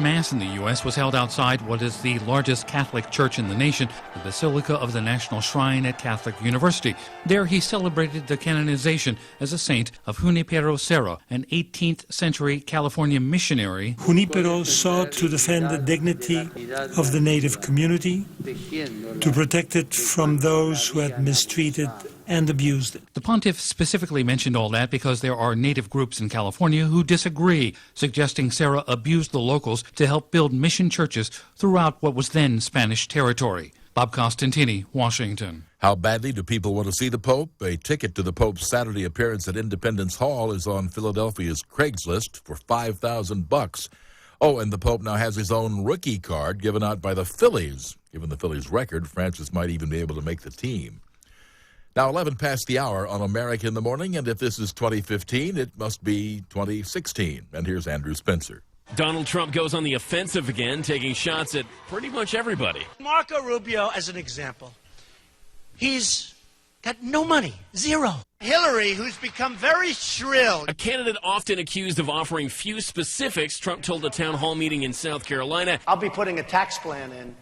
Mass in the U.S. was held outside what is the largest Catholic church in the nation, the Basilica of the National Shrine at Catholic University. There he celebrated the canonization as a saint of Junipero Serra, an 18th century California missionary. Junipero sought to defend the dignity of the native community, to protect it from those who had mistreated and abused it. The pontiff specifically mentioned all that because there are native groups in California who disagree, suggesting Serra abused the locals to help build mission churches throughout what was then Spanish territory. Bob Costantini, Washington. How badly do people want to see the Pope? A ticket to the Pope's Saturday appearance at Independence Hall is on Philadelphia's Craigslist for $5,000. Oh, and the Pope now has his own rookie card given out by the Phillies. Given the Phillies' record, Francis might even be able to make the team. Now, 11 past the hour on America in the Morning, and if this is 2015, it must be 2016. And here's Andrew Spencer. Donald Trump goes on the offensive again, taking shots at pretty much everybody. Marco Rubio, as an example, he's got no money, zero. Hillary, who's become very shrill. A candidate often accused of offering few specifics, Trump told a town hall meeting in South Carolina. I'll be putting a tax plan in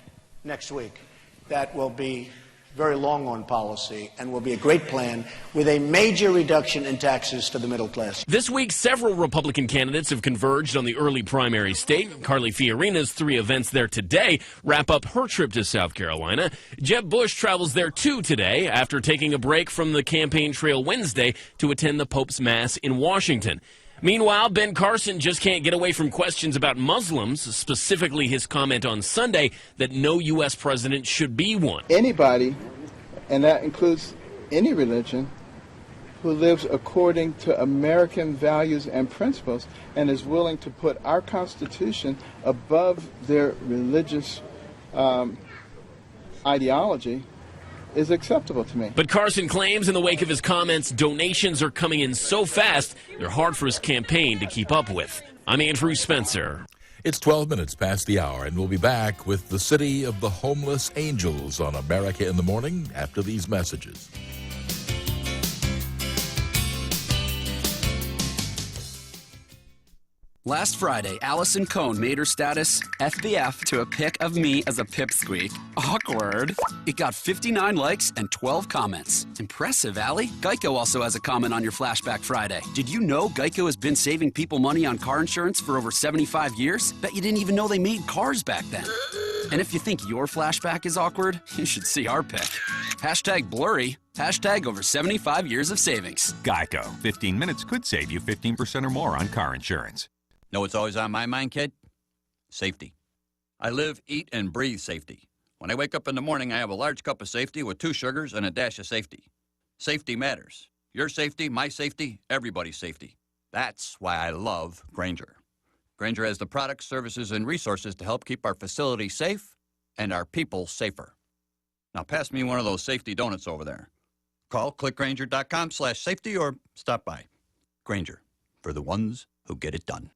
next week that will be very long on policy and will be a great plan with a major reduction in taxes to the middle class. This week, several Republican candidates have converged on the early primary state. Carly Fiorina's 3 events there today wrap up her trip to South Carolina. Jeb Bush travels there too today after taking a break from the campaign trail Wednesday to attend the Pope's Mass in Washington. Meanwhile, Ben Carson just can't get away from questions about Muslims, specifically his comment on Sunday that no U.S. president should be one. Anybody, and that includes any religion, who lives according to American values and principles and is willing to put our Constitution above their religious ideology is acceptable to me. But Carson claims in the wake of his comments, donations are coming in so fast, they're hard for his campaign to keep up with. I'm Andrew Spencer. It's 12 minutes past the hour, and we'll be back with the City of the Homeless Angels on America in the Morning after these messages. Last Friday, Allison Cohn made her status FBF to a pic of me as a pipsqueak. Awkward. It got 59 likes and 12 comments. Impressive, Allie. Geico also has a comment on your Flashback Friday. Did you know Geico has been saving people money on car insurance for over 75 years? Bet you didn't even know they made cars back then. And if you think your flashback is awkward, you should see our pic. Hashtag blurry. Hashtag over 75 years of savings. Geico. 15 minutes could save you 15% or more on car insurance. Know what's always on my mind, kid? Safety. I live, eat, and breathe safety. When I wake up in the morning, I have a large cup of safety with 2 sugars and a dash of safety. Safety matters. Your safety, my safety, everybody's safety. That's why I love Grainger. Grainger has the products, services, and resources to help keep our facility safe and our people safer. Now pass me one of those safety donuts over there. Call clickgrainger.com/safety or stop by. Grainger, for the ones who get it done.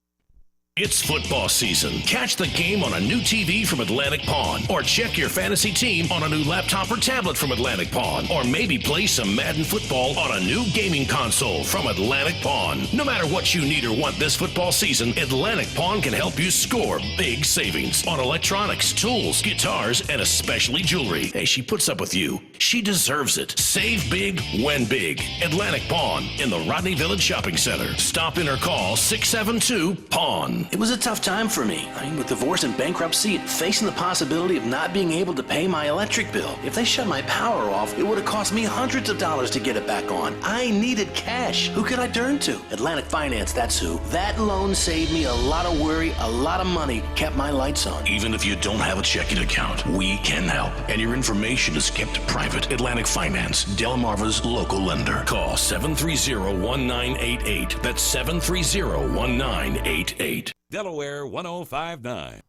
It's football season. Catch the game on a new TV from Atlantic Pawn, or check your fantasy team on a new laptop or tablet from Atlantic Pawn, or maybe play some Madden football on a new gaming console from Atlantic Pawn. No matter what you need or want this football season, Atlantic Pawn can help you score big savings on electronics, tools, guitars, and especially jewelry. Hey, she puts up with you. She deserves it. Save big, win big. Atlantic Pawn in the Rodney Village Shopping Center. Stop in or call 672-PAWN. It was a tough time for me. With divorce and bankruptcy, facing the possibility of not being able to pay my electric bill. If they shut my power off, it would have cost me hundreds of dollars to get it back on. I needed cash. Who could I turn to? Atlantic Finance, that's who. That loan saved me a lot of worry, a lot of money, kept my lights on. Even if you don't have a checking account, we can help. And your information is kept private. Atlantic Finance, Delmarva's local lender. Call 730-1988. That's 730-1988. Delaware 105.9.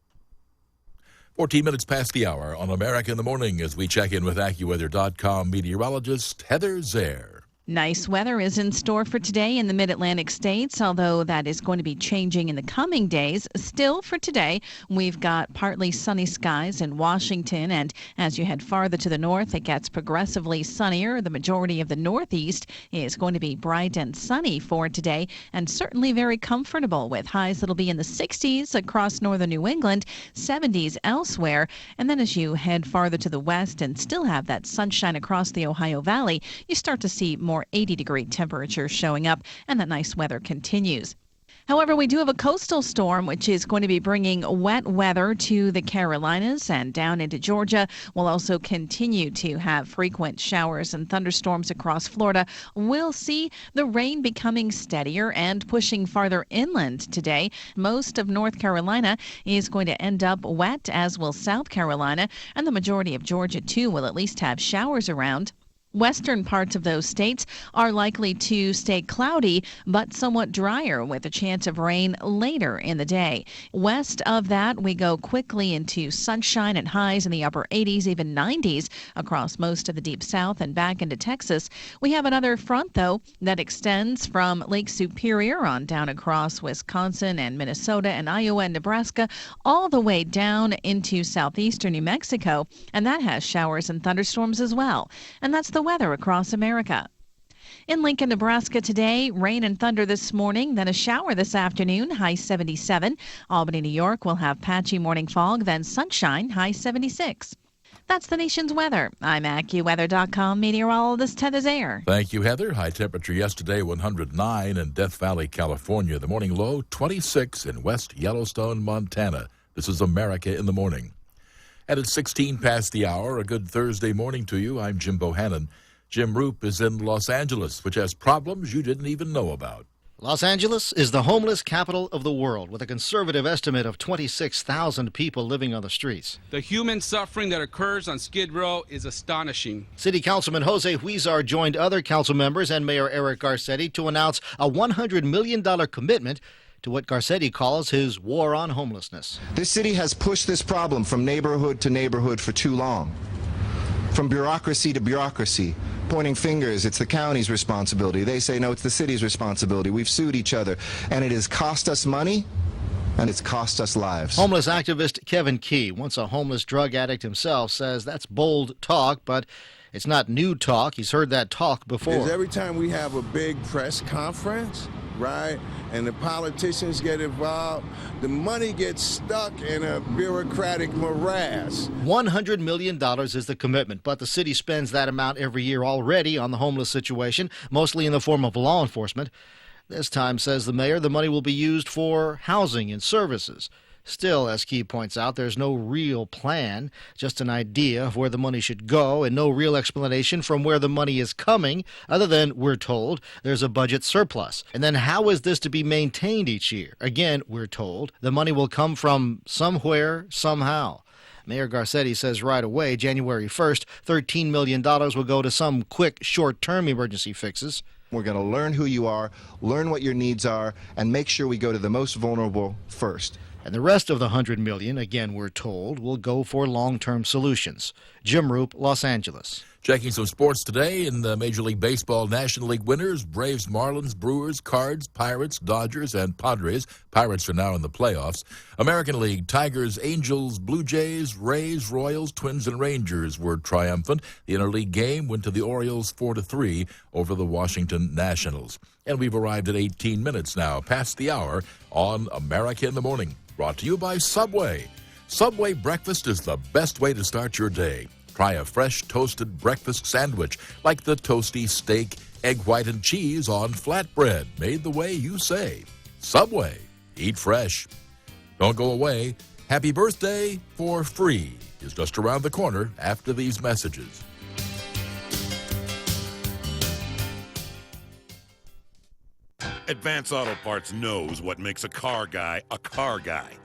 14 minutes past the hour on America in the Morning as we check in with AccuWeather.com meteorologist Heather Zare. Nice weather is in store for today in the mid-Atlantic states, although that is going to be changing in the coming days. Still, for today, we've got partly sunny skies in Washington, and as you head farther to the north, it gets progressively sunnier. The majority of the Northeast is going to be bright and sunny for today, and certainly very comfortable, with highs that'll be in the 60s across northern New England, 70s elsewhere. And then as you head farther to the west and still have that sunshine across the Ohio Valley, you start to see more 80-degree temperatures showing up, and that nice weather continues. However, we do have a coastal storm, which is going to be bringing wet weather to the Carolinas and down into Georgia. We'll also continue to have frequent showers and thunderstorms across Florida. We'll see the rain becoming steadier and pushing farther inland today. Most of North Carolina is going to end up wet, as will South Carolina, and the majority of Georgia, too, will at least have showers around. Western parts of those states are likely to stay cloudy but somewhat drier, with a chance of rain later in the day. West of that, we go quickly into sunshine and highs in the upper 80s, even 90s across most of the deep south and back into Texas. We have another front, though, that extends from Lake Superior on down across Wisconsin and Minnesota and Iowa and Nebraska all the way down into southeastern New Mexico, and that has showers and thunderstorms as well. And that's the weather across America. In Lincoln, Nebraska today, rain and thunder this morning, then a shower this afternoon, high 77. Albany, New York will have patchy morning fog, then sunshine, high 76. That's the nation's weather. I'm AccuWeather.com meteorologist Heather Zayer. Thank you, Heather. High temperature yesterday, 109 in Death Valley, California. The morning low, 26 in West Yellowstone, Montana. This is America in the Morning. And it's 16 past the hour. A good Thursday morning to you. I'm Jim Bohannon. Jim Roop is in Los Angeles, which has problems you didn't even know about. Los Angeles is the homeless capital of the world, with a conservative estimate of 26,000 people living on the streets. The human suffering that occurs on Skid Row is astonishing. City Councilman Jose Huizar joined other council members and Mayor Eric Garcetti to announce a $100 million commitment to what Garcetti calls his war on homelessness. This city has pushed this problem from neighborhood to neighborhood for too long. From bureaucracy to bureaucracy, pointing fingers, it's the county's responsibility. They say, no, it's the city's responsibility. We've sued each other, and it has cost us money, and it's cost us lives. Homeless activist Kevin Key, once a homeless drug addict himself, says that's bold talk, but it's not new talk. He's heard that talk before. Because every time we have a big press conference, right, and the politicians get involved, the money gets stuck in a bureaucratic morass. $100 million is the commitment, but the city spends that amount every year already on the homeless situation, mostly in the form of law enforcement. This time, says the mayor, the money will be used for housing and services. Still, as Key points out, there's no real plan, just an idea of where the money should go, and no real explanation from where the money is coming, other than, we're told, there's a budget surplus. And then how is this to be maintained each year? Again, we're told, the money will come from somewhere, somehow. Mayor Garcetti says right away, January 1st, $13 million will go to some quick, short-term emergency fixes. We're going to learn who you are, learn what your needs are, and make sure we go to the most vulnerable first. And the rest of the $100 million, again we're told, will go for long-term solutions. Jim Roop, Los Angeles. Checking some sports today in the Major League Baseball National League winners, Braves, Marlins, Brewers, Cards, Pirates, Dodgers, and Padres. Pirates are now in the playoffs. American League, Tigers, Angels, Blue Jays, Rays, Royals, Twins, and Rangers were triumphant. The interleague game went to the Orioles 4-3 over the Washington Nationals. And we've arrived at 18 minutes now, past the hour, on America in the Morning. Brought to you by Subway. Subway breakfast is the best way to start your day. Try a fresh toasted breakfast sandwich like the toasty steak, egg white, and cheese on flatbread, made the way you say. Subway. Eat fresh. Don't go away. Happy birthday for free is just around the corner after these messages. Advance Auto Parts knows what makes a car guy.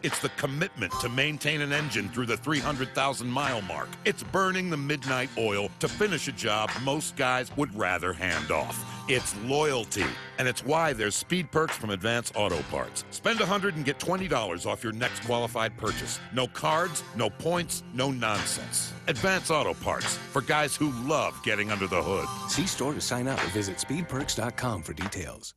It's the commitment to maintain an engine through the 300,000-mile mark. It's burning the midnight oil to finish a job most guys would rather hand off. It's loyalty, and it's why there's speed perks from Advance Auto Parts. Spend $100 and get $20 off your next qualified purchase. No cards, no points, no nonsense. Advance Auto Parts, for guys who love getting under the hood. See store to sign up or visit speedperks.com for details.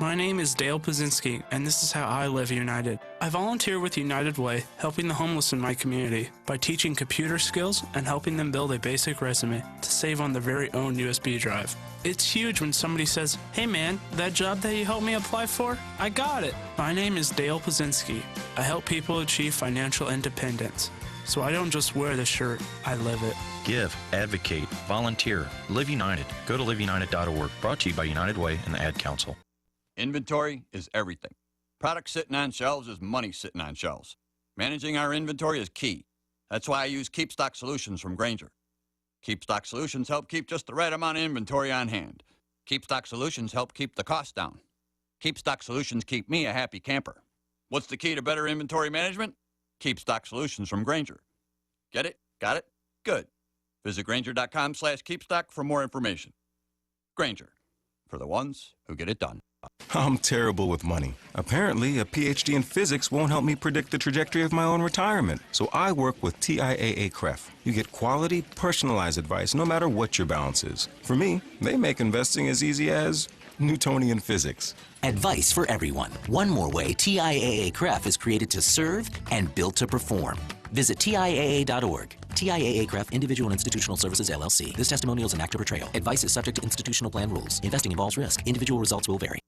My name is Dale Pazinski, and this is how I live United. I volunteer with United Way, helping the homeless in my community by teaching computer skills and helping them build a basic resume to save on their very own USB drive. It's huge when somebody says, "Hey man, that job that you helped me apply for, I got it." My name is Dale Pazinski. I help people achieve financial independence. So I don't just wear the shirt, I live it. Give, advocate, volunteer, Live United. Go to liveunited.org. Brought to you by United Way and the Ad Council. Inventory is everything. Product sitting on shelves is money sitting on shelves. Managing our inventory is key. That's why I use Keep Stock Solutions from Grainger. Keep Stock Solutions help keep just the right amount of inventory on hand. Keep Stock Solutions help keep the cost down. Keep Stock Solutions keep me a happy camper. What's the key to better inventory management? Keep Stock Solutions from Grainger. Get it? Got it? Good. Visit Grainger.com/keepstock for more information. Grainger, for the ones who get it done. I'm terrible with money. Apparently, a PhD in physics won't help me predict the trajectory of my own retirement. So I work with TIAA-CREF. You get quality, personalized advice no matter what your balance is. For me, they make investing as easy as Newtonian physics. Advice for everyone. One more way TIAA-CREF is created to serve and built to perform. Visit TIAA.org. TIAA-CREF Individual and Institutional Services, LLC. This testimonial is an actor portrayal. Advice is subject to institutional plan rules. Investing involves risk. Individual results will vary.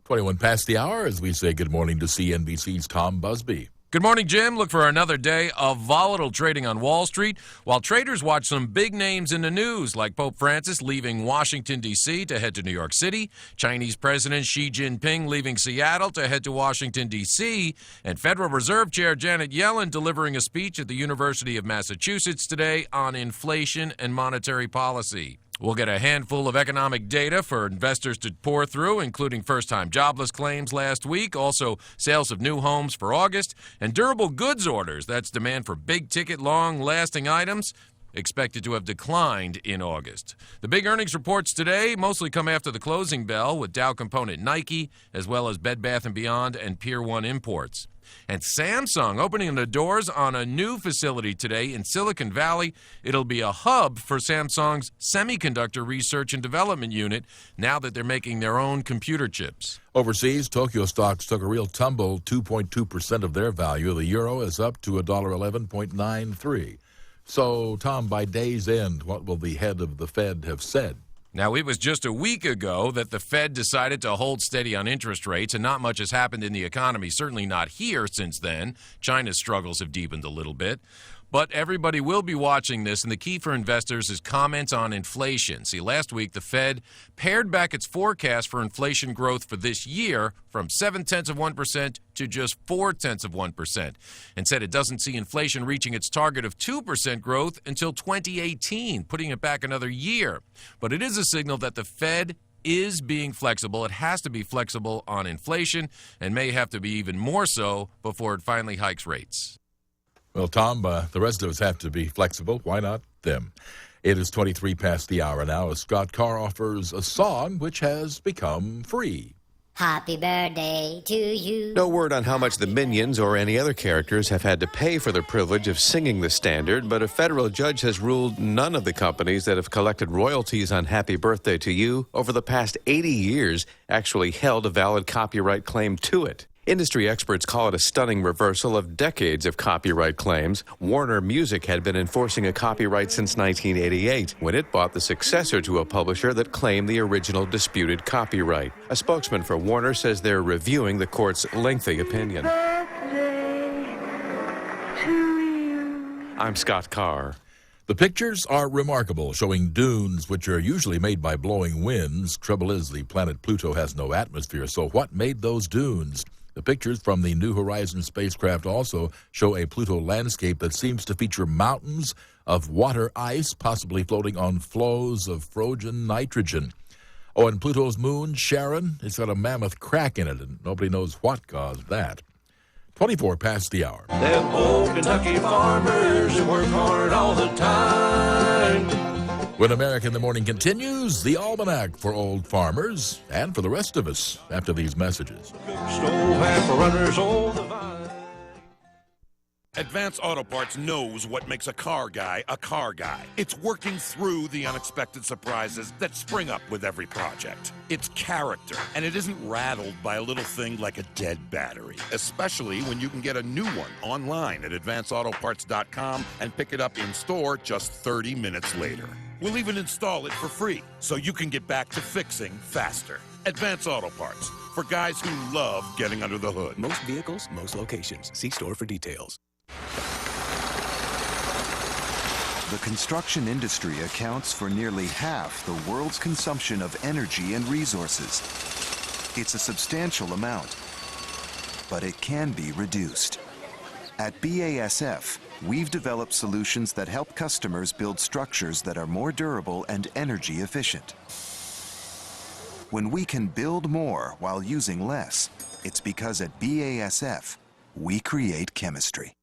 21 past the hour as we say good morning to CNBC's Tom Busby. Good morning, Jim. Look for another day of volatile trading on Wall Street while traders watch some big names in the news like Pope Francis leaving Washington, D.C. to head to New York City, Chinese President Xi Jinping leaving Seattle to head to Washington, D.C., and Federal Reserve Chair Janet Yellen delivering a speech at the University of Massachusetts today on inflation and monetary policy. We'll get a handful of economic data for investors to pour through, including first-time jobless claims last week, also sales of new homes for August, and durable goods orders. That's demand for big-ticket, long-lasting items expected to have declined in August. The big earnings reports today mostly come after the closing bell with Dow component Nike, as well as Bed Bath & Beyond and Pier 1 Imports. And Samsung opening the doors on a new facility today in Silicon Valley. It'll be a hub for Samsung's semiconductor research and development unit now that they're making their own computer chips. Overseas, Tokyo stocks took a real tumble, 2.2% of their value. The euro is up to $1.11.93. So, Tom, by day's end, what will the head of the Fed have said? Now, it was just a week ago that the Fed decided to hold steady on interest rates, and not much has happened in the economy, certainly not here since then. China's struggles have deepened a little bit. But everybody will be watching this, and the key for investors is comments on inflation. See, last week the Fed pared back its forecast for inflation growth for this year from 0.7% to just 0.4%, and said it doesn't see inflation reaching its target of 2% growth until 2018, putting it back another year. But it is a signal that the Fed is being flexible. It has to be flexible on inflation and may have to be even more so before it finally hikes rates. Well, Tom, the rest of us have to be flexible. Why not them? It is 23 past the hour now as Scott Carr offers a song which has become free. Happy birthday to you. No word on how much the Minions or any other characters have had to pay for the privilege of singing the standard, but a federal judge has ruled none of the companies that have collected royalties on Happy Birthday to You over the past 80 years actually held a valid copyright claim to it. Industry experts call it a stunning reversal of decades of copyright claims. Warner Music had been enforcing a copyright since 1988, when it bought the successor to a publisher that claimed the original disputed copyright. A spokesman for Warner says they're reviewing the court's lengthy opinion. I'm Scott Carr. The pictures are remarkable, showing dunes which are usually made by blowing winds. Trouble is, the planet Pluto has no atmosphere, so what made those dunes? The pictures from the New Horizons spacecraft also show a Pluto landscape that seems to feature mountains of water ice, possibly floating on flows of frozen nitrogen. Oh, and Pluto's moon, Charon, it's got a mammoth crack in it, and nobody knows what caused that. 24 past the hour. Them old Kentucky farmers who work hard all the time. When America in the Morning continues, the almanac for old farmers and for the rest of us after these messages. Stove half runners all the vine. Advance Auto Parts knows what makes a car guy. It's working through the unexpected surprises that spring up with every project. It's character, and it isn't rattled by a little thing like a dead battery, especially when you can get a new one online at advanceautoparts.com and pick it up in store just 30 minutes later. We'll even install it for free, so you can get back to fixing faster. Advance Auto Parts, for guys who love getting under the hood. Most vehicles, most locations. See store for details. The construction industry accounts for nearly half the world's consumption of energy and resources. It's a substantial amount, but it can be reduced. At BASF, we've developed solutions that help customers build structures that are more durable and energy efficient. When we can build more while using less, it's because at BASF, we create chemistry.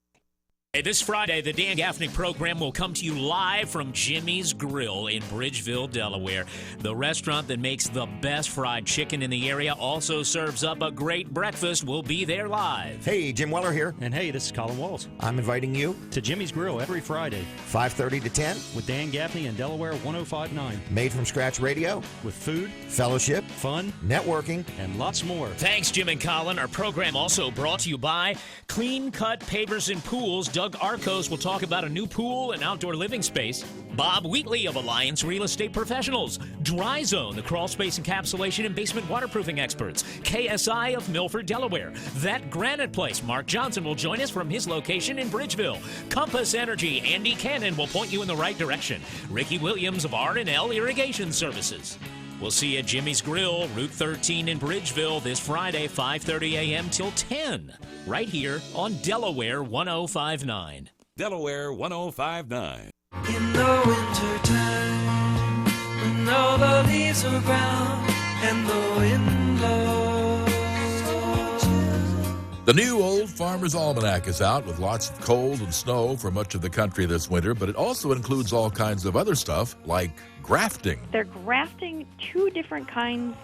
Hey, this Friday, the Dan Gaffney program will come to you live from Jimmy's Grill in Bridgeville, Delaware. The restaurant that makes the best fried chicken in the area also serves up a great breakfast. We'll be there live. Hey, Jim Weller here. And hey, this is Colin Walls. I'm inviting you to Jimmy's Grill every Friday. 5:30 to 10. With Dan Gaffney and Delaware 105.9. Made from scratch radio. With food, fellowship, fun, networking, and lots more. Thanks, Jim and Colin. Our program also brought to you by Clean Cut Pavers and Pools. Doug Arcos will talk about a new pool and outdoor living space. Bob Wheatley of Alliance Real Estate Professionals. Dry Zone, the crawl space encapsulation and basement waterproofing experts. KSI of Milford, Delaware. That Granite Place. Mark Johnson will join us from his location in Bridgeville. Compass Energy. Andy Cannon will point you in the right direction. Ricky Williams of R&L Irrigation Services. We'll see you at Jimmy's Grill, Route 13 in Bridgeville this Friday, 5:30 a.m. till 10, right here on Delaware 105.9. Delaware 105.9. In the winter time, when all the leaves are brown and the wind blows. The new Old Farmer's Almanac is out with lots of cold and snow for much of the country this winter, but it also includes all kinds of other stuff like grafting. They're grafting 2 different kinds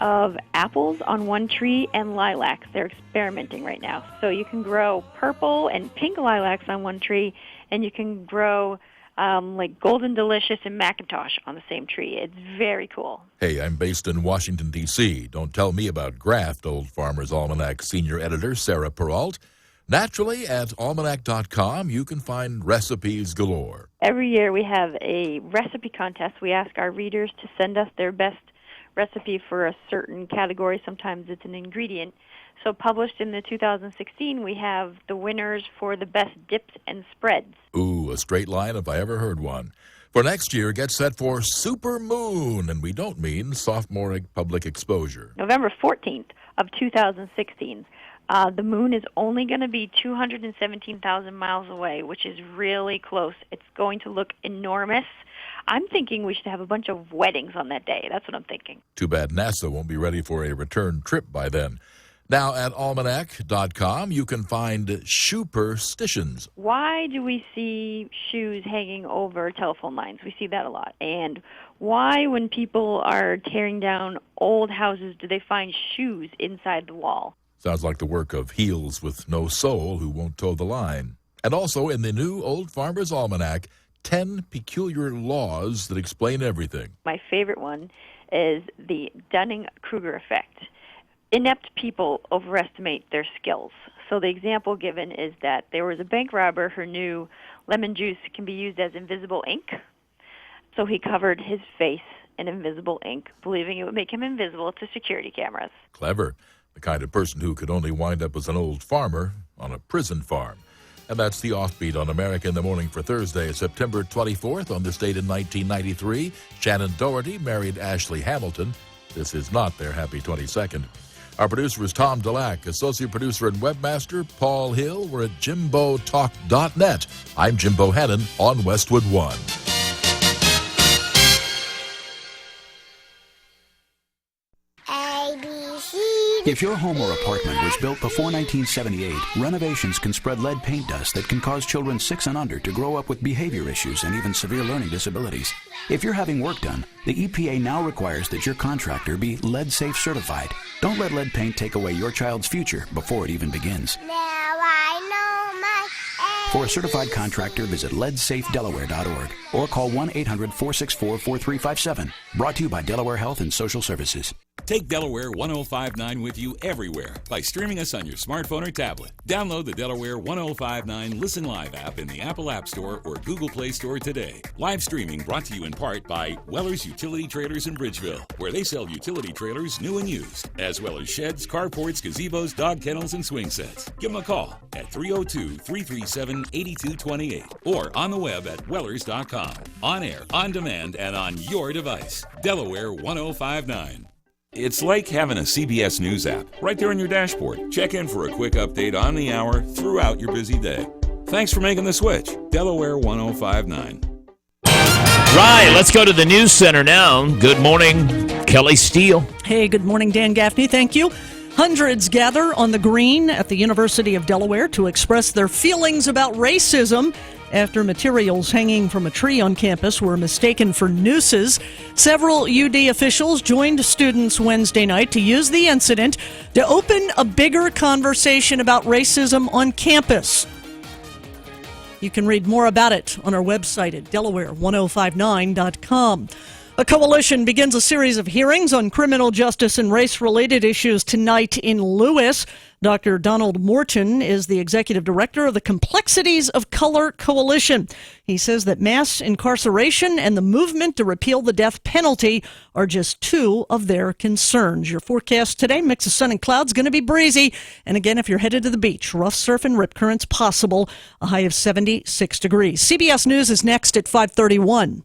of apples on one tree and lilacs. They're experimenting right now. So you can grow purple and pink lilacs on one tree, and you can grow like Golden Delicious and Macintosh on the same tree. It's very cool. Hey, I'm based in Washington, D.C. Don't tell me about graft, Old Farmer's Almanac senior editor Sarah Peralt. Naturally, at almanac.com, you can find recipes galore. Every year we have a recipe contest. We ask our readers to send us their best recipe for a certain category. Sometimes it's an ingredient. So published in the 2016, we have the winners for the best dips and spreads. Ooh, a straight line if I ever heard one. For next year, get set for Super Moon, and we don't mean sophomore public exposure. November 14th of 2016. The moon is only going to be 217,000 miles away, which is really close. It's going to look enormous. I'm thinking we should have a bunch of weddings on that day. That's what I'm thinking. Too bad NASA won't be ready for a return trip by then. Now, at almanac.com, you can find shoeperstitions. Why do we see shoes hanging over telephone lines? We see that a lot. And why, when people are tearing down old houses, do they find shoes inside the wall? Sounds like the work of heels with no soul who won't toe the line. And also in the new Old Farmer's Almanac, 10 peculiar laws that explain everything. My favorite one is the Dunning-Kruger effect. Inept people overestimate their skills. So the example given is that there was a bank robber who knew lemon juice can be used as invisible ink. So he covered his face in invisible ink, believing it would make him invisible to security cameras. Clever. The kind of person who could only wind up as an old farmer on a prison farm. And that's the Offbeat on America in the Morning for Thursday, September 24th. On this date in 1993, Shannon Doherty married Ashley Hamilton. This is not their happy 22nd. Our producer is Tom Delac. Associate producer and webmaster Paul Hill. We're at JimboTalk.net. I'm Jim Bohannon on Westwood One. If your home or apartment was built before 1978, renovations can spread lead paint dust that can cause children 6 and under to grow up with behavior issues and even severe learning disabilities. If you're having work done, the EPA now requires that your contractor be lead safe certified. Don't let lead paint take away your child's future before it even begins. Now I know my For a certified contractor, visit leadsafedelaware.org or call 1-800-464-4357. Brought to you by Delaware Health and Social Services. Take Delaware 105.9 with you everywhere by streaming us on your smartphone or tablet. Download the Delaware 105.9 Listen Live app in the Apple App Store or Google Play Store today. Live streaming brought to you in part by Weller's Utility Trailers in Bridgeville, where they sell utility trailers new and used, as well as sheds, carports, gazebos, dog kennels, and swing sets. Give them a call at 302-337-8228 or on the web at wellers.com. On air, on demand, and on your device. Delaware 105.9. It's like having a CBS News app right there on your dashboard. Check in for a quick update on the hour throughout your busy day. Thanks for making the switch. Delaware 105.9. Right, let's go to the news center now. Good morning, Kelly Steele. Hey, good morning, Dan Gaffney. Thank you. Hundreds gather on the green at the University of Delaware to express their feelings about racism after materials hanging from a tree on campus were mistaken for nooses. Several UD officials joined students Wednesday night to use the incident to open a bigger conversation about racism on campus. You can read more about it on our website at Delaware1059.com. A coalition begins a series of hearings on criminal justice and race-related issues tonight in Lewis. Dr. Donald Morton is the executive director of the Complexities of Color Coalition. He says that mass incarceration and the movement to repeal the death penalty are just two of their concerns. Your forecast today, mix of sun and clouds, going to be breezy. And again, if you're headed to the beach, rough surf and rip currents possible, a high of 76 degrees. CBS News is next at 5:31.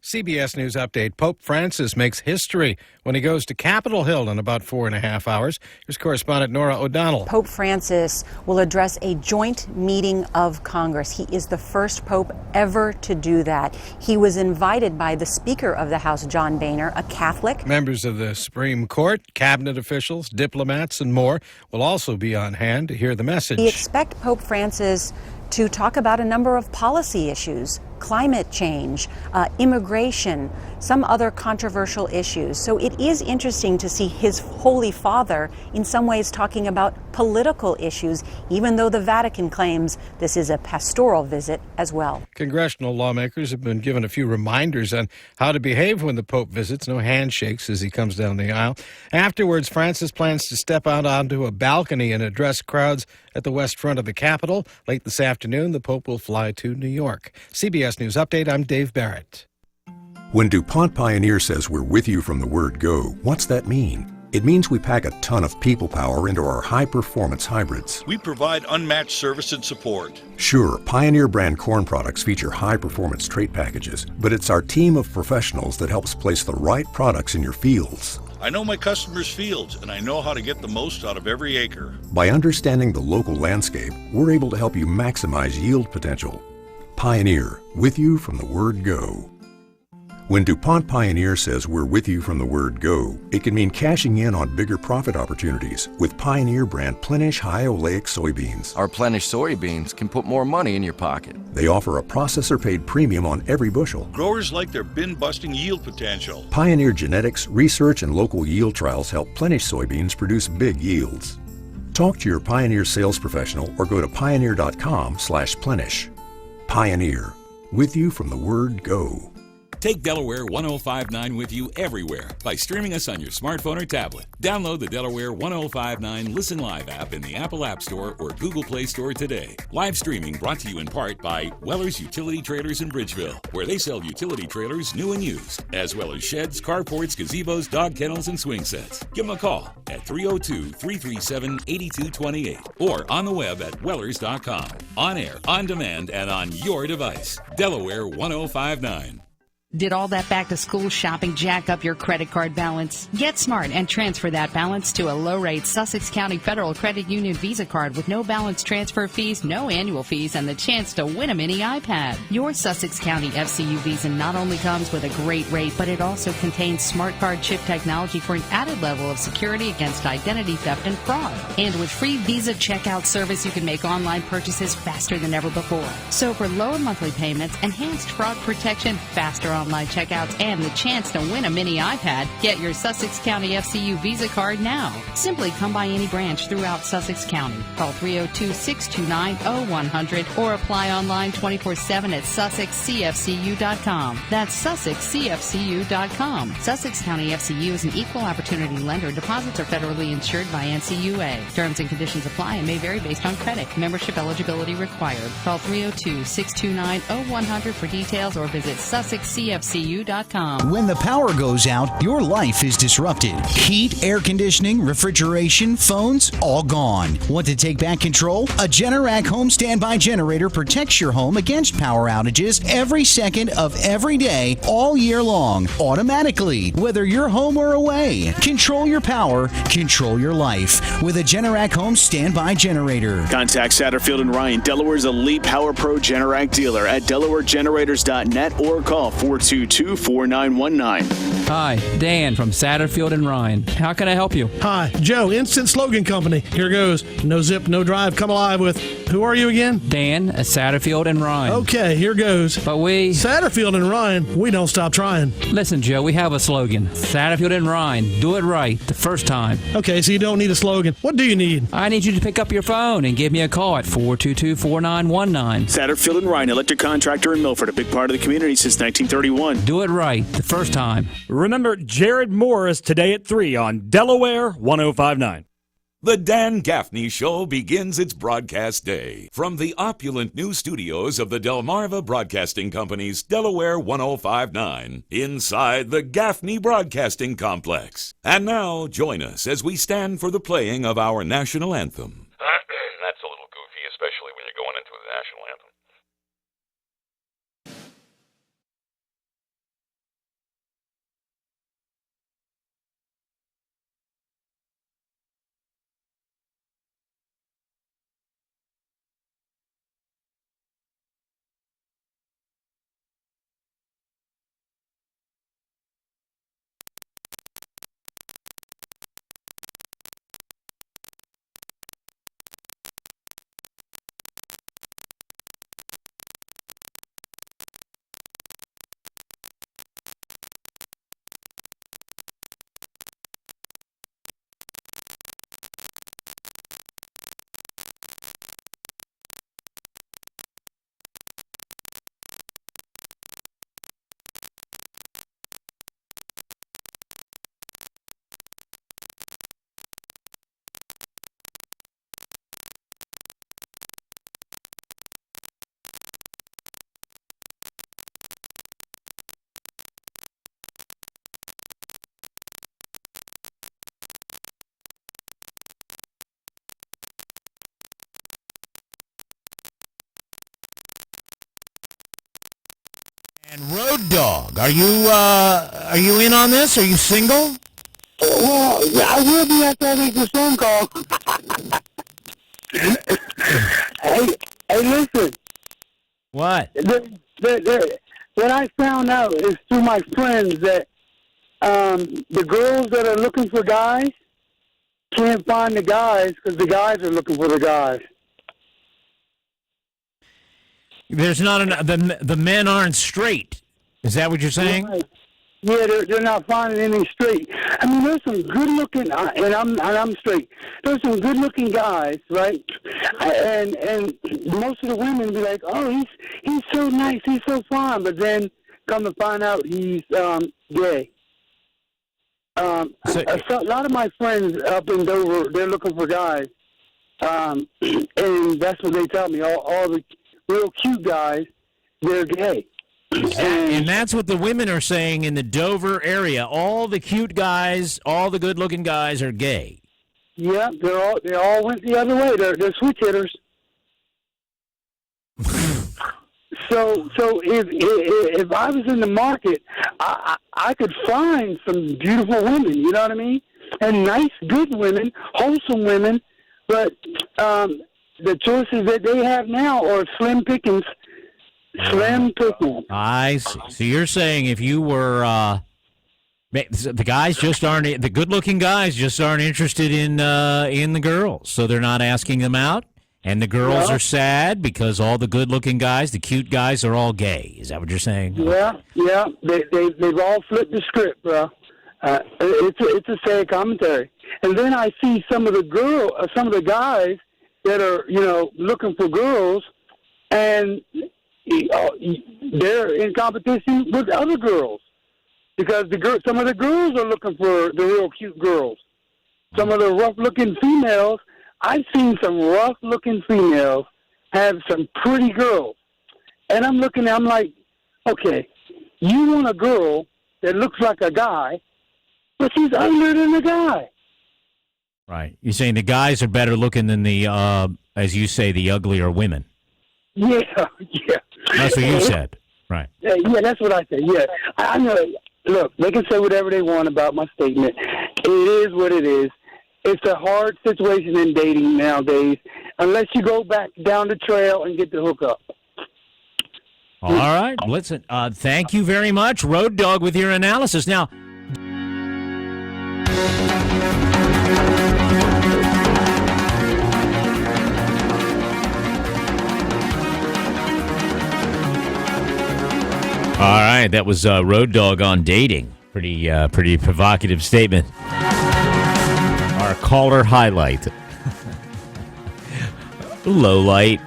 CBS News Update. Pope Francis makes history when he goes to Capitol Hill in about 4.5 hours. Here's correspondent Nora O'Donnell. Pope Francis will address a joint meeting of Congress. He is the first pope ever to do that. He was invited by the Speaker of the House, John Boehner, a Catholic. Members of the Supreme Court, cabinet officials, diplomats, and more will also be on hand to hear the message. We expect Pope Francis to talk about a number of policy issues, climate change, immigration, some other controversial issues. So it is interesting to see his Holy Father in some ways talking about political issues, even though the Vatican claims this is a pastoral visit as well. Congressional lawmakers have been given a few reminders on how to behave when the Pope visits. No handshakes as he comes down the aisle. Afterwards, Francis plans to step out onto a balcony and address crowds at the west front of the Capitol. Late this afternoon, the Pope will fly to New York. CBS News Update, I'm Dave Barrett. When DuPont Pioneer says we're with you from the word go, what's that mean? It means we pack a ton of people power into our high-performance hybrids. We provide unmatched service and support. Sure, Pioneer brand corn products feature high-performance trait packages, but it's our team of professionals that helps place the right products in your fields. I know my customers' fields, and I know how to get the most out of every acre. By understanding the local landscape, we're able to help you maximize yield potential. Pioneer, with you from the word go. When DuPont Pioneer says we're with you from the word go, it can mean cashing in on bigger profit opportunities with Pioneer brand Plenish High Oleic soybeans. Our Plenish soybeans can put more money in your pocket. They offer a processor-paid premium on every bushel. Growers like their bin-busting yield potential. Pioneer genetics, research, and local yield trials help Plenish soybeans produce big yields. Talk to your Pioneer sales professional or go to pioneer.com/Plenish. Pioneer, with you from the word go. Take Delaware 105.9 with you everywhere by streaming us on your smartphone or tablet. Download the Delaware 105.9 Listen Live app in the Apple App Store or Google Play Store today. Live streaming brought to you in part by Weller's Utility Trailers in Bridgeville, where they sell utility trailers new and used, as well as sheds, carports, gazebos, dog kennels, and swing sets. Give them a call at 302-337-8228 or on the web at wellers.com. On air, on demand, and on your device. Delaware 105.9. Did all that back-to-school shopping jack up your credit card balance? Get smart and transfer that balance to a low-rate Sussex County Federal Credit Union Visa card with no balance transfer fees, no annual fees, and the chance to win a mini iPad. Your Sussex County FCU Visa not only comes with a great rate, but it also contains smart card chip technology for an added level of security against identity theft and fraud. And with free Visa checkout service, you can make online purchases faster than ever before. So for lower monthly payments, enhanced fraud protection, faster online checkouts, and the chance to win a mini iPad, get your Sussex County FCU Visa card now. Simply come by any branch throughout Sussex County. Call 302-629-0100 or apply online 24/7 at SussexCFCU.com. That's SussexCFCU.com. Sussex County FCU is an equal opportunity lender. Deposits are federally insured by NCUA. Terms and conditions apply and may vary based on credit. Membership eligibility required. Call 302-629-0100 for details or visit SussexCFCU.com. When the power goes out, your life is disrupted. Heat, air conditioning, refrigeration, phones, all gone. Want to take back control? A Generac home standby generator protects your home against power outages every second of every day, all year long, automatically, whether you're home or away. Control your power, control your life with a Generac home standby generator. Contact Satterfield and Ryan, Delaware's elite Power Pro Generac dealer at DelawareGenerators.net or call 422-4919. Hi, Dan from Satterfield and Ryan. How can I help you? Hi, Joe, Instant Slogan Company. Here goes. No zip, no drive. Come alive with, who are you again? Dan at Satterfield and Ryan. Okay, here goes. But Satterfield and Ryan, we don't stop trying. Listen, Joe, we have a slogan. Satterfield and Ryan, do it right the first time. Okay, so you don't need a slogan. What do you need? I need you to pick up your phone and give me a call at 422-4919. Satterfield and Ryan, electric contractor in Milford, a big part of the community since 1931. Do it right the first time. Remember Jared Morris today at 3 on Delaware 105.9. The Dan Gaffney Show begins its broadcast day from the opulent new studios of the Delmarva Broadcasting Company's Delaware 105.9 inside the Gaffney Broadcasting Complex. And now, join us as we stand for the playing of our national anthem. That's a little goofy, especially when you're going into the national anthem. And Road Dogg, are you in on this? Are you single? Well, I will be after I make this phone call. hey, listen. What? What I found out is through my friends that the girls that are looking for guys can't find the guys because the guys are looking for the guys. There's not the men aren't straight. Is that what you're saying? Right. Yeah, they're not finding any straight. I mean, there's some good-looking, and I'm straight. There's some good-looking guys, right? And most of the women be like, oh, he's so nice, he's so fine, but then come to find out he's gay. A lot of my friends up in Dover, they're looking for guys, and that's what they tell me. All the real cute guys, they're gay. And that's what the women are saying in the Dover area. All the cute guys, all the good-looking guys are gay. Yeah, they all went the other way. They're switch hitters. So So if I was in the market, I could find some beautiful women. You know what I mean? And nice, good women, wholesome women. But the choices that they have now are slim pickings. Slim pickings. I see. So you're saying if you were the guys just aren't, the good-looking guys just aren't interested in the girls, so they're not asking them out, and the girls are sad because all the good-looking guys, the cute guys, are all gay. Is that what you're saying? Yeah. They've all flipped the script, bro. It's a sad commentary. And then I see some of the guys that are looking for girls, and they're in competition with other girls. Because some of the girls are looking for the real cute girls. Some of the rough-looking females, I've seen some rough-looking females have some pretty girls. And I'm like, okay, you want a girl that looks like a guy, but she's uglier than a guy. Right. You're saying the guys are better looking than the, as you say, the uglier women. Yeah. That's what you said. Right. Yeah, that's what I said. Yeah. I know. Look, they can say whatever they want about my statement. It is what it is. It's a hard situation in dating nowadays, unless you go back down the trail and get the hookup. All right. Listen, thank you very much, Road Dog, with your analysis. Now, all right, that was Road Dog on dating. Pretty provocative statement. Our caller highlight. Low light.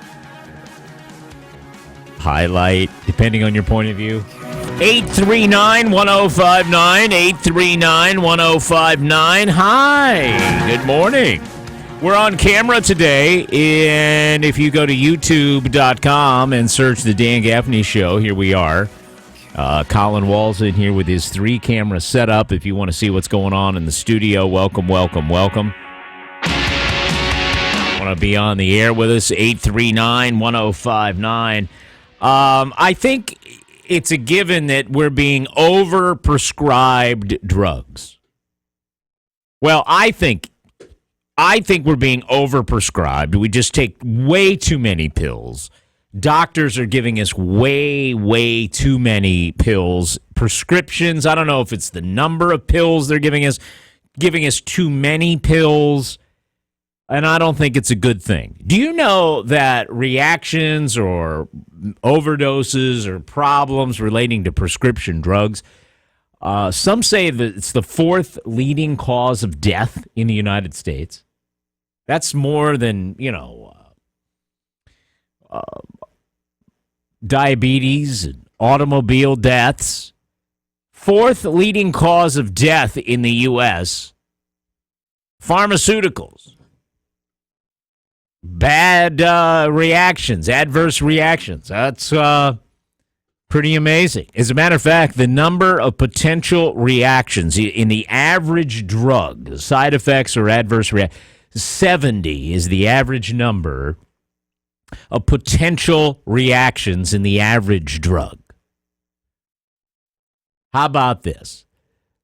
Highlight, depending on your point of view. 839-1059, 839-1059. Hi, good morning. We're on camera today, and if you go to youtube.com and search The Dan Gaffney Show, here we are. Colin Wall's in here with his 3-camera setup. If you want to see what's going on in the studio, welcome. Want to be on the air with us, 839-1059. I think it's a given that we're being over-prescribed drugs. Well, I think we're being over-prescribed. We just take way too many pills. Doctors are giving us way too many pills. Prescriptions, I don't know if it's the number of pills they're giving us too many pills, and I don't think it's a good thing. Do you know that reactions or overdoses or problems relating to prescription drugs, some say that it's the 4th leading cause of death in the United States? That's more than, diabetes and automobile deaths. 4th leading cause of death in the U.S. Pharmaceuticals. Bad reactions, adverse reactions. That's pretty amazing. As a matter of fact, the number of potential reactions in the average drug, side effects or adverse reactions, 70 is the average number of potential reactions in the average drug. How about this?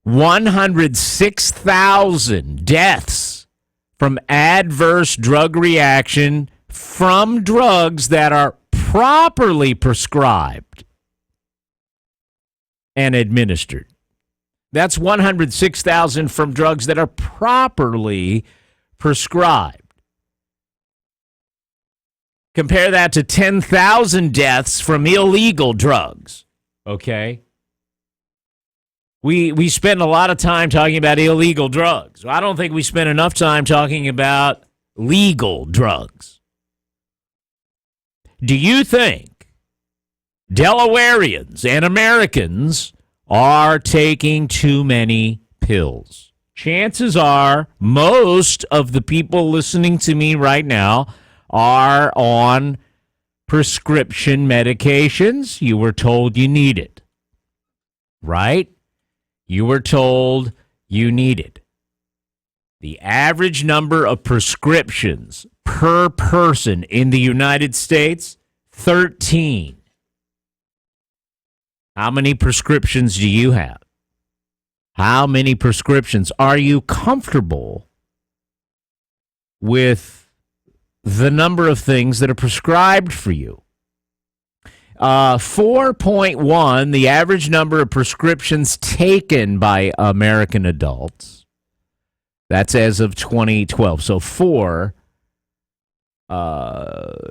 106,000 deaths from adverse drug reaction from drugs that are properly prescribed and administered. That's 106,000 from drugs that are properly prescribed. Compare that to 10,000 deaths from illegal drugs, okay? We spend a lot of time talking about illegal drugs. I don't think we spend enough time talking about legal drugs. Do you think Delawareans and Americans are taking too many pills? Chances are most of the people listening to me right now are on prescription medications. You were told you need it, right? You were told you need it. The average number of prescriptions per person in the United States, 13. How many prescriptions do you have? How many prescriptions? Are you comfortable with the number of things that are prescribed for you? 4.1, the average number of prescriptions taken by American adults. That's as of 2012. So 4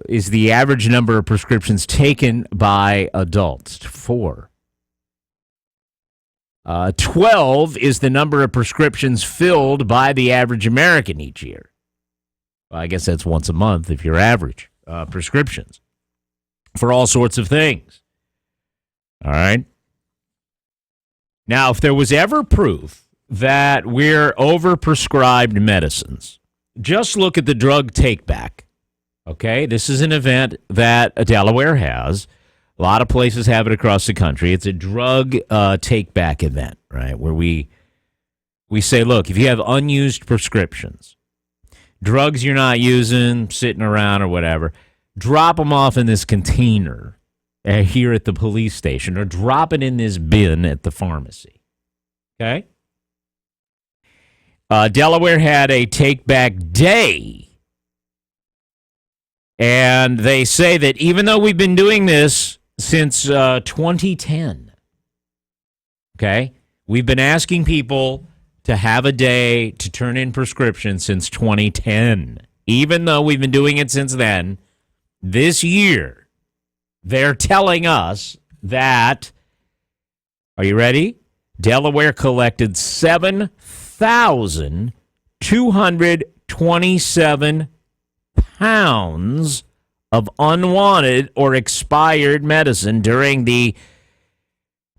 is the average number of prescriptions taken by adults. 4. 12 is the number of prescriptions filled by the average American each year. Well, I guess that's once a month if you're average prescriptions for all sorts of things. All right. Now, if there was ever proof that we're overprescribed medicines, just look at the drug take-back. Okay, this is an event that Delaware has. A lot of places have it across the country. It's a drug take-back event, right, where we say, look, if you have unused prescriptions, drugs you're not using, sitting around or whatever, drop them off in this container here at the police station or drop it in this bin at the pharmacy. Okay? Delaware had a take-back day, and they say that even though we've been doing this since 2010, okay, we've been asking people to have a day to turn in prescriptions since 2010. Even though we've been doing it since then, this year, they're telling us that, are you ready? Delaware collected 7,227 pounds of unwanted or expired medicine during the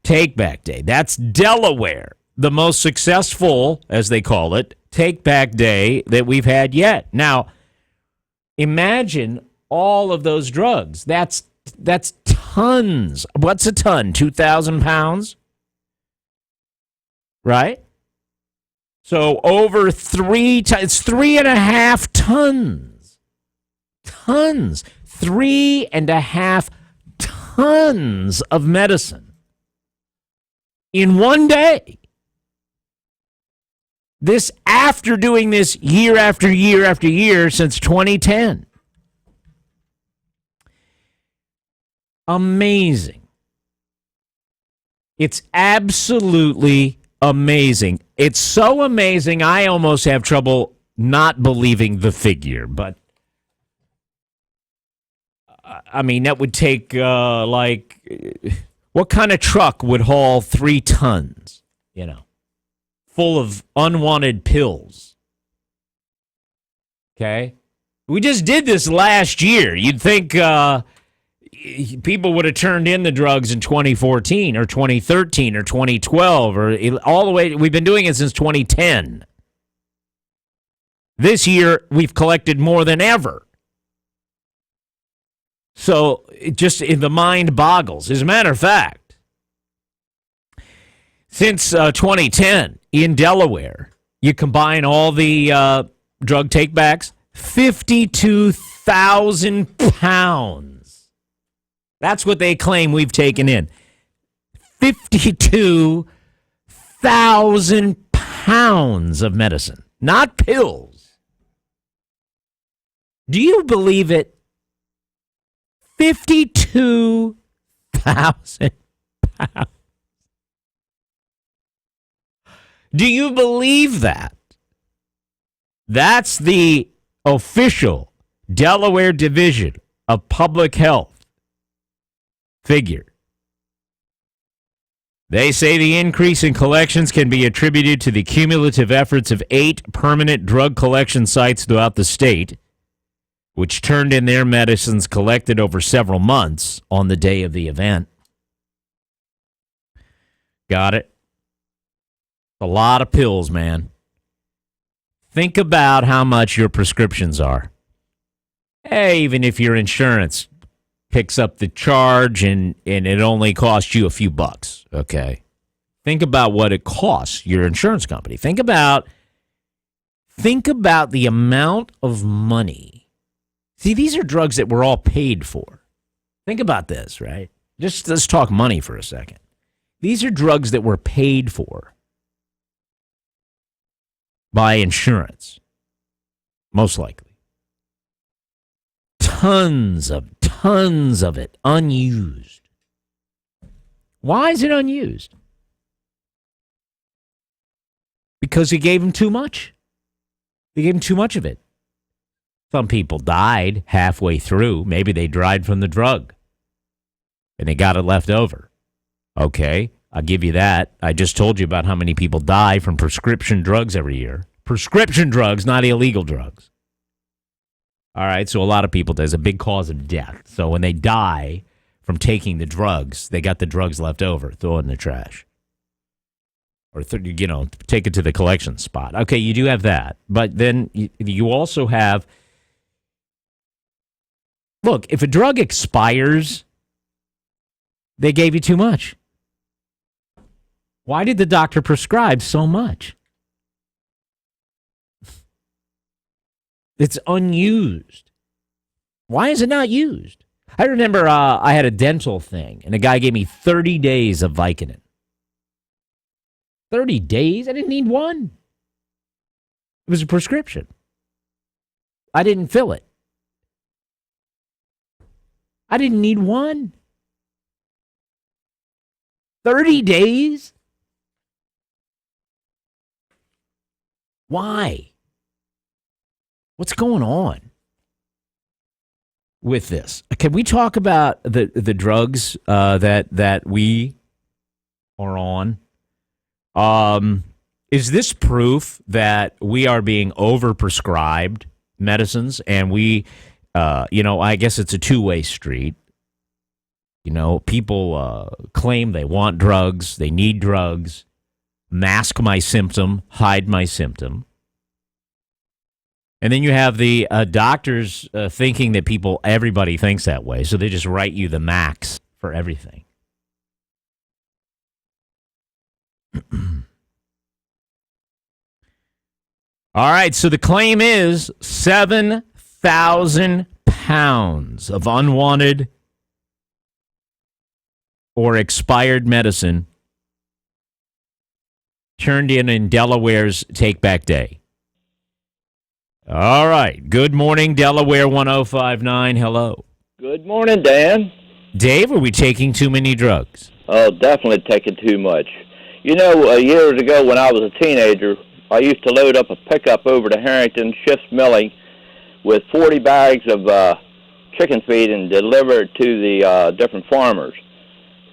take-back day. That's Delaware, the most successful, as they call it, take-back day that we've had yet. Now, imagine all of those drugs. That's tons. What's a ton? 2,000 pounds? Right? So over it's 3.5 tons. Tons. 3.5 tons of medicine in one day. This after doing this year after year after year since 2010. Amazing. It's absolutely amazing. It's so amazing, I almost have trouble not believing the figure. But, I mean, that would take, what kind of truck would haul 3 tons, full of unwanted pills? Okay? We just did this last year. You'd think people would have turned in the drugs in 2014 or 2013 or 2012 or all the way. We've been doing it since 2010. This year, we've collected more than ever. So the mind boggles. As a matter of fact, since 2010 in Delaware, you combine all the drug takebacks, 52,000 pounds. That's what they claim we've taken in. 52,000 pounds of medicine, not pills. Do you believe it? 52,000 pounds. Do you believe that? That's the official Delaware Division of Public Health figure. They say the increase in collections can be attributed to the cumulative efforts of 8 permanent drug collection sites throughout the state, which turned in their medicines collected over several months on the day of the event. Got it? A lot of pills, man. Think about how much your prescriptions are. Hey, even if your insurance picks up the charge and it only costs you a few bucks, okay? Think about what it costs your insurance company. Think about the amount of money. See, these are drugs that we're all paid for. Think about this, right? Let's talk money for a second. These are drugs that were paid for by insurance, most likely. Tons of it unused. Why is it unused? Because he gave him too much. They gave him too much of it. Some people died halfway through. Maybe they died from the drug and they got it left over. Okay, I'll give you that. I just told you about how many people die from prescription drugs every year. Prescription drugs, not illegal drugs. All right, so a lot of people, there's a big cause of death. So when they die from taking the drugs, they got the drugs left over, throw it in the trash. Or, take it to the collection spot. Okay, you do have that. But then you also have, look, if a drug expires, they gave you too much. Why did the doctor prescribe so much? It's unused. Why is it not used? I remember I had a dental thing, and a guy gave me 30 days of Vicodin. 30 days? I didn't need one. It was a prescription. I didn't fill it. I didn't need one. 30 days? Why? What's going on with this? Can we talk about the drugs that we are on? Is this proof that we are being overprescribed medicines? And we, I guess it's a two-way street. People claim they want drugs, they need drugs, mask my symptom, hide my symptom. And then you have the doctors thinking that everybody thinks that way, so they just write you the max for everything. All right, so the claim is 7,000 pounds of unwanted or expired medicine turned in Delaware's Take-Back Day. All right. Good morning, Delaware 105.9. Hello. Good morning, Dan. Dave, are we taking too many drugs? Oh, definitely taking too much. Years ago when I was a teenager, I used to load up a pickup over to Harrington Schiff's Milling with 40 bags of chicken feed and deliver it to the different farmers.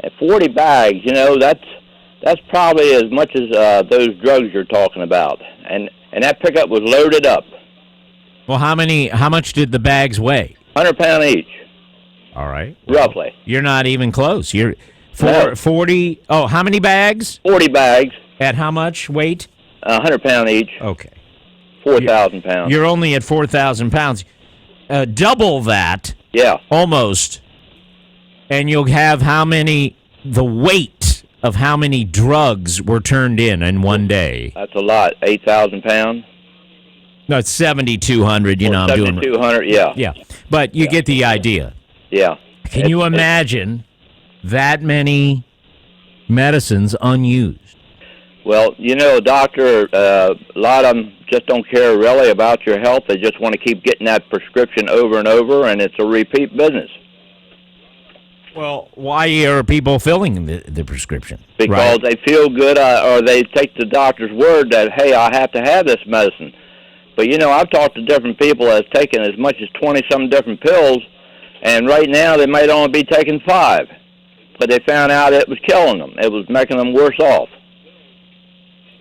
And 40 bags, that's probably as much as those drugs you're talking about. And that pickup was loaded up. Well, how much did the bags weigh? 100 pound each. All right. Roughly. You're not even close. You're 40. Oh, how many bags? 40 bags. At how much weight? 100 pound each. Okay. 4,000 pounds. You're only at 4,000 pounds. Double that. Yeah. Almost. And you'll have the weight of how many drugs were turned in one day. That's a lot. 8,000 pounds. No, it's 7,200. I'm doing 7,200. Yeah. Yeah, but you get the idea. Yeah. Can you imagine that many medicines unused? Well, doctor, a lot of them just don't care really about your health. They just want to keep getting that prescription over and over, and it's a repeat business. Well, why are people filling the prescription? Because they feel good, or they take the doctor's word that, hey, I have to have this medicine. But, I've talked to different people that's taken as much as 20-some different pills, and right now they might only be taking 5. But they found out it was killing them. It was making them worse off.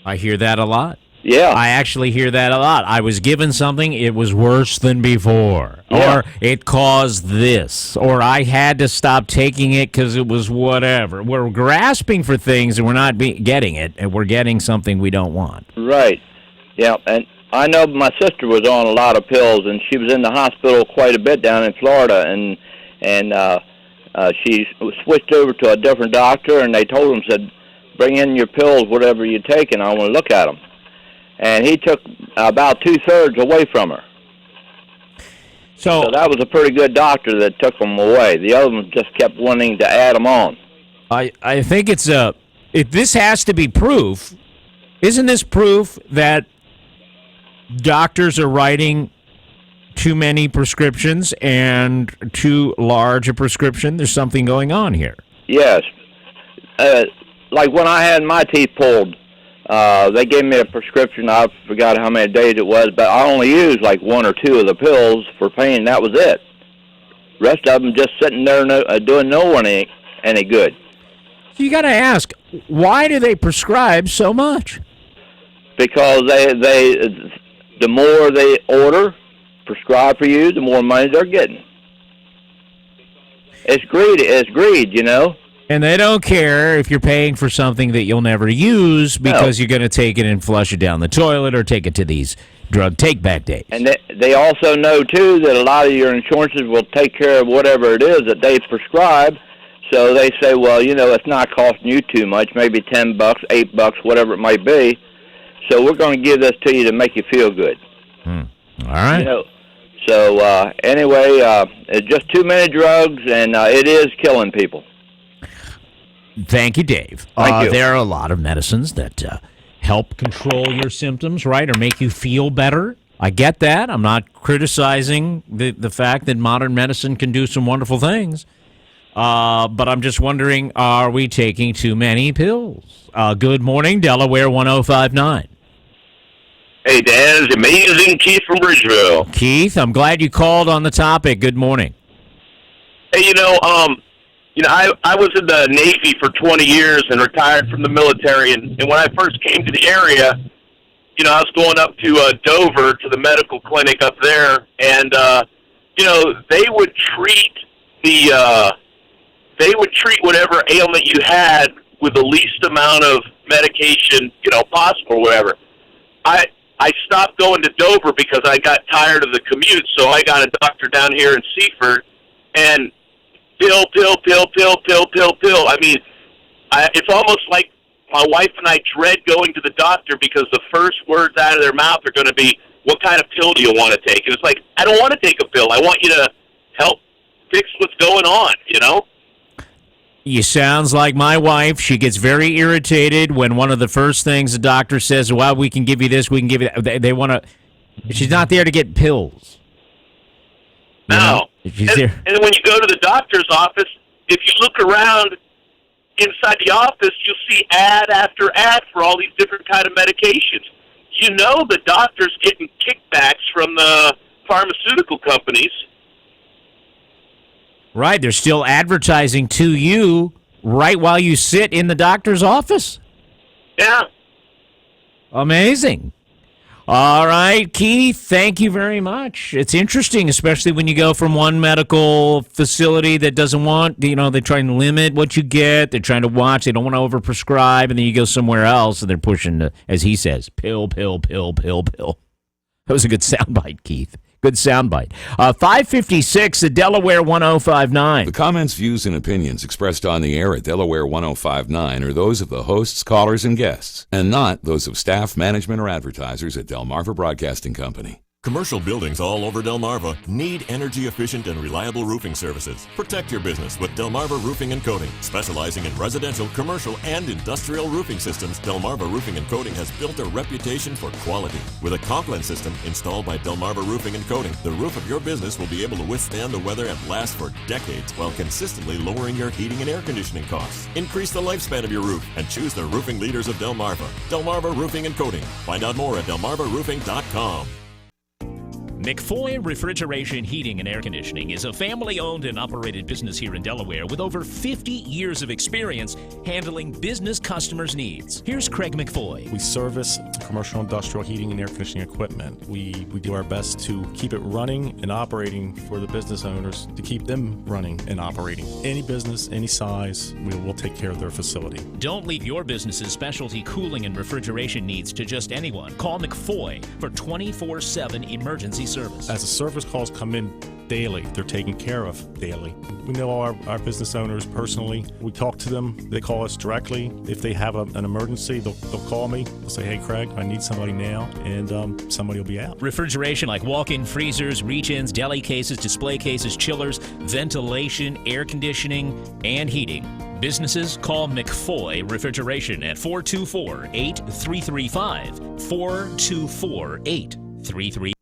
I hear that a lot. Yeah. I actually hear that a lot. I was given something, it was worse than before. Yeah. Or it caused this. Or I had to stop taking it because it was whatever. We're grasping for things and we're not getting it, and we're getting something we don't want. Right. Yeah, and I know my sister was on a lot of pills, and she was in the hospital quite a bit down in Florida, and she switched over to a different doctor, and they told him, said, bring in your pills, whatever you take, and I want to look at them. And he took about 2/3 away from her. So that was a pretty good doctor that took them away. The other ones just kept wanting to add them on. I think it's if this has to be proof, isn't this proof that doctors are writing too many prescriptions and too large a prescription? There's something going on here. Yes. Like when I had my teeth pulled, they gave me a prescription. I forgot how many days it was, but I only used like 1 or 2 of the pills for pain, and that was it. Rest of them just sitting there doing no one any good. You got to ask, why do they prescribe so much? Because the more they prescribe for you, the more money they're getting. It's greed, you know. And they don't care if you're paying for something that you'll never use because you're going to take it and flush it down the toilet or take it to these drug take-back days. And they also know, too, that a lot of your insurances will take care of whatever it is that they prescribe. So they say, well, you know, it's not costing you too much, maybe $10, $8, whatever it might be. So we're going to give this to you to make you feel good. All right. You know, so anyway, it's just too many drugs, and it is killing people. Thank you, Dave. Thank you. There are a lot of medicines that help control your symptoms, right, or make you feel better. I get that. I'm not criticizing the fact that modern medicine can do some wonderful things. But I'm just wondering, are we taking too many pills? Good morning, Delaware 105.9. Hey, Dan, it's amazing. Keith from Bridgeville. Keith, I'm glad you called on the topic. Good morning. Hey, I was in the Navy for 20 years and retired from the military. And when I first came to the area, I was going up to Dover to the medical clinic up there. And, they would treat whatever ailment you had with the least amount of medication, possible or whatever. I stopped going to Dover because I got tired of the commute, so I got a doctor down here in Seaford, and pill. I mean, it's almost like my wife and I dread going to the doctor because the first words out of their mouth are going to be, what kind of pill do you want to take? And it's like, I don't want to take a pill. I want you to help fix what's going on, You sounds like my wife. She gets very irritated when one of the first things the doctor says, well, we can give you this, we can give you that. They want to, she's not there to get pills. No. She's there. And when you go to the doctor's office, if you look around inside the office, you'll see ad after ad for all these different kind of medications. The doctor's getting kickbacks from the pharmaceutical companies. Right, they're still advertising to you right while you sit in the doctor's office. Yeah. Amazing. All right, Keith, thank you very much. It's interesting, especially when you go from one medical facility that doesn't want, they're trying to limit what you get. They're trying to watch. They don't want to overprescribe, and then you go somewhere else, and they're pushing, as he says, pill. That was a good soundbite, Keith. Good soundbite. 556 at Delaware 105.9. The comments, views, and opinions expressed on the air at Delaware 105.9 are those of the hosts, callers, and guests, and not those of staff, management, or advertisers at Delmarva Broadcasting Company. Commercial buildings all over Delmarva need energy-efficient and reliable roofing services. Protect your business with Delmarva Roofing and Coating. Specializing in residential, commercial, and industrial roofing systems, Delmarva Roofing and Coating has built a reputation for quality. With a Conklin system installed by Delmarva Roofing and Coating, the roof of your business will be able to withstand the weather and last for decades while consistently lowering your heating and air conditioning costs. Increase the lifespan of your roof and choose the roofing leaders of Delmarva. Delmarva Roofing and Coating. Find out more at delmarvaroofing.com. McFoy Refrigeration, Heating, and Air Conditioning is a family-owned and operated business here in Delaware with over 50 years of experience handling business customers' needs. Here's Craig McFoy. We service commercial industrial heating and air conditioning equipment. We do our best to keep it running and operating for the business owners, to keep them running and operating. Any business, any size, we'll take care of their facility. Don't leave your business's specialty cooling and refrigeration needs to just anyone. Call McFoy for 24/7 emergency service. As the service calls come in daily, they're taken care of daily. We know our business owners personally. We talk to them. They call us directly. If they have an emergency, they'll call me. They'll say, hey, Craig, I need somebody now, and somebody will be out. Refrigeration like walk-in freezers, reach-ins, deli cases, display cases, chillers, ventilation, air conditioning, and heating. Businesses call McFoy Refrigeration at 424-8335. 424-8335.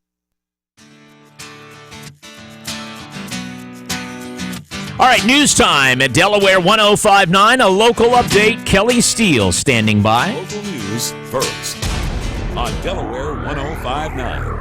All right, news time at Delaware 105.9. A local update. Kelly Steele standing by. Local news first on Delaware 105.9.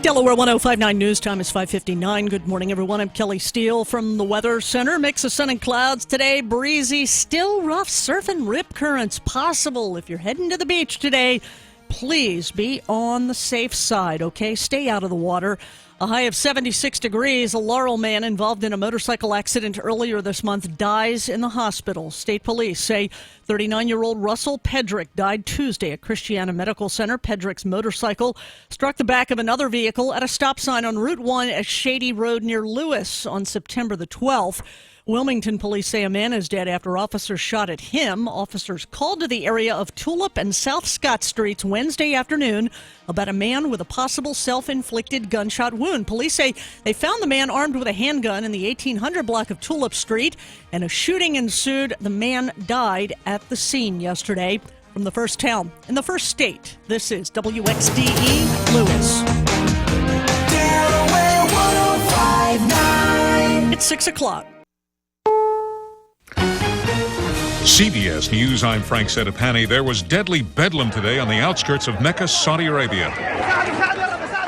Delaware 105.9 news time is 5:59. Good morning, everyone. I'm Kelly Steele from the Weather Center. Mix of sun and clouds today. Breezy, still rough surf and rip currents possible. If you're heading to the beach today, please be on the safe side, okay? Stay out of the water. A high of 76 degrees. A Laurel man involved in a motorcycle accident earlier this month dies in the hospital. State police say 39-year-old Russell Pedrick died Tuesday at Christiana Medical Center. Pedrick's motorcycle struck the back of another vehicle at a stop sign on Route 1 at Shady Road near Lewis on September the 12th. Wilmington police say a man is dead after officers shot at him. Officers called to the area of Tulip and South Scott Streets Wednesday afternoon about a man with a possible self-inflicted gunshot wound. Police say they found the man armed with a handgun in the 1800 block of Tulip Street, and a shooting ensued. The man died at the scene yesterday. From the first town in the first state, this is WXDE Lewis. Delaware 105.9. It's 6 o'clock. CBS News, I'm Frank Sedapani. There was deadly bedlam today on the outskirts of Mecca, Saudi Arabia.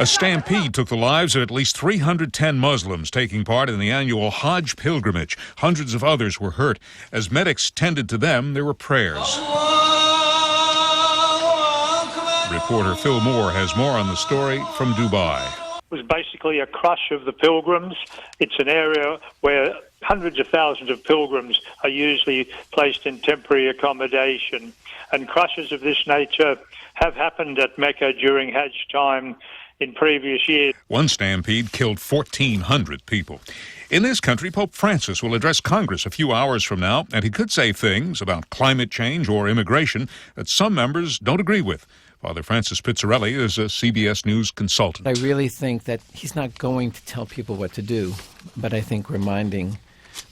A stampede took the lives of at least 310 Muslims taking part in the annual Hajj pilgrimage. Hundreds of others were hurt. As medics tended to them, there were prayers. Reporter Phil Moore has more on the story from Dubai. It was basically a crush of the pilgrims. It's an area where hundreds of thousands of pilgrims are usually placed in temporary accommodation. And crushes of this nature have happened at Mecca during Hajj time in previous years. One stampede killed 1,400 people. In this country, Pope Francis will address Congress a few hours from now, and he could say things about climate change or immigration that some members don't agree with. Father Francis Pizzarelli is a CBS News consultant. I really think that he's not going to tell people what to do, but I think reminding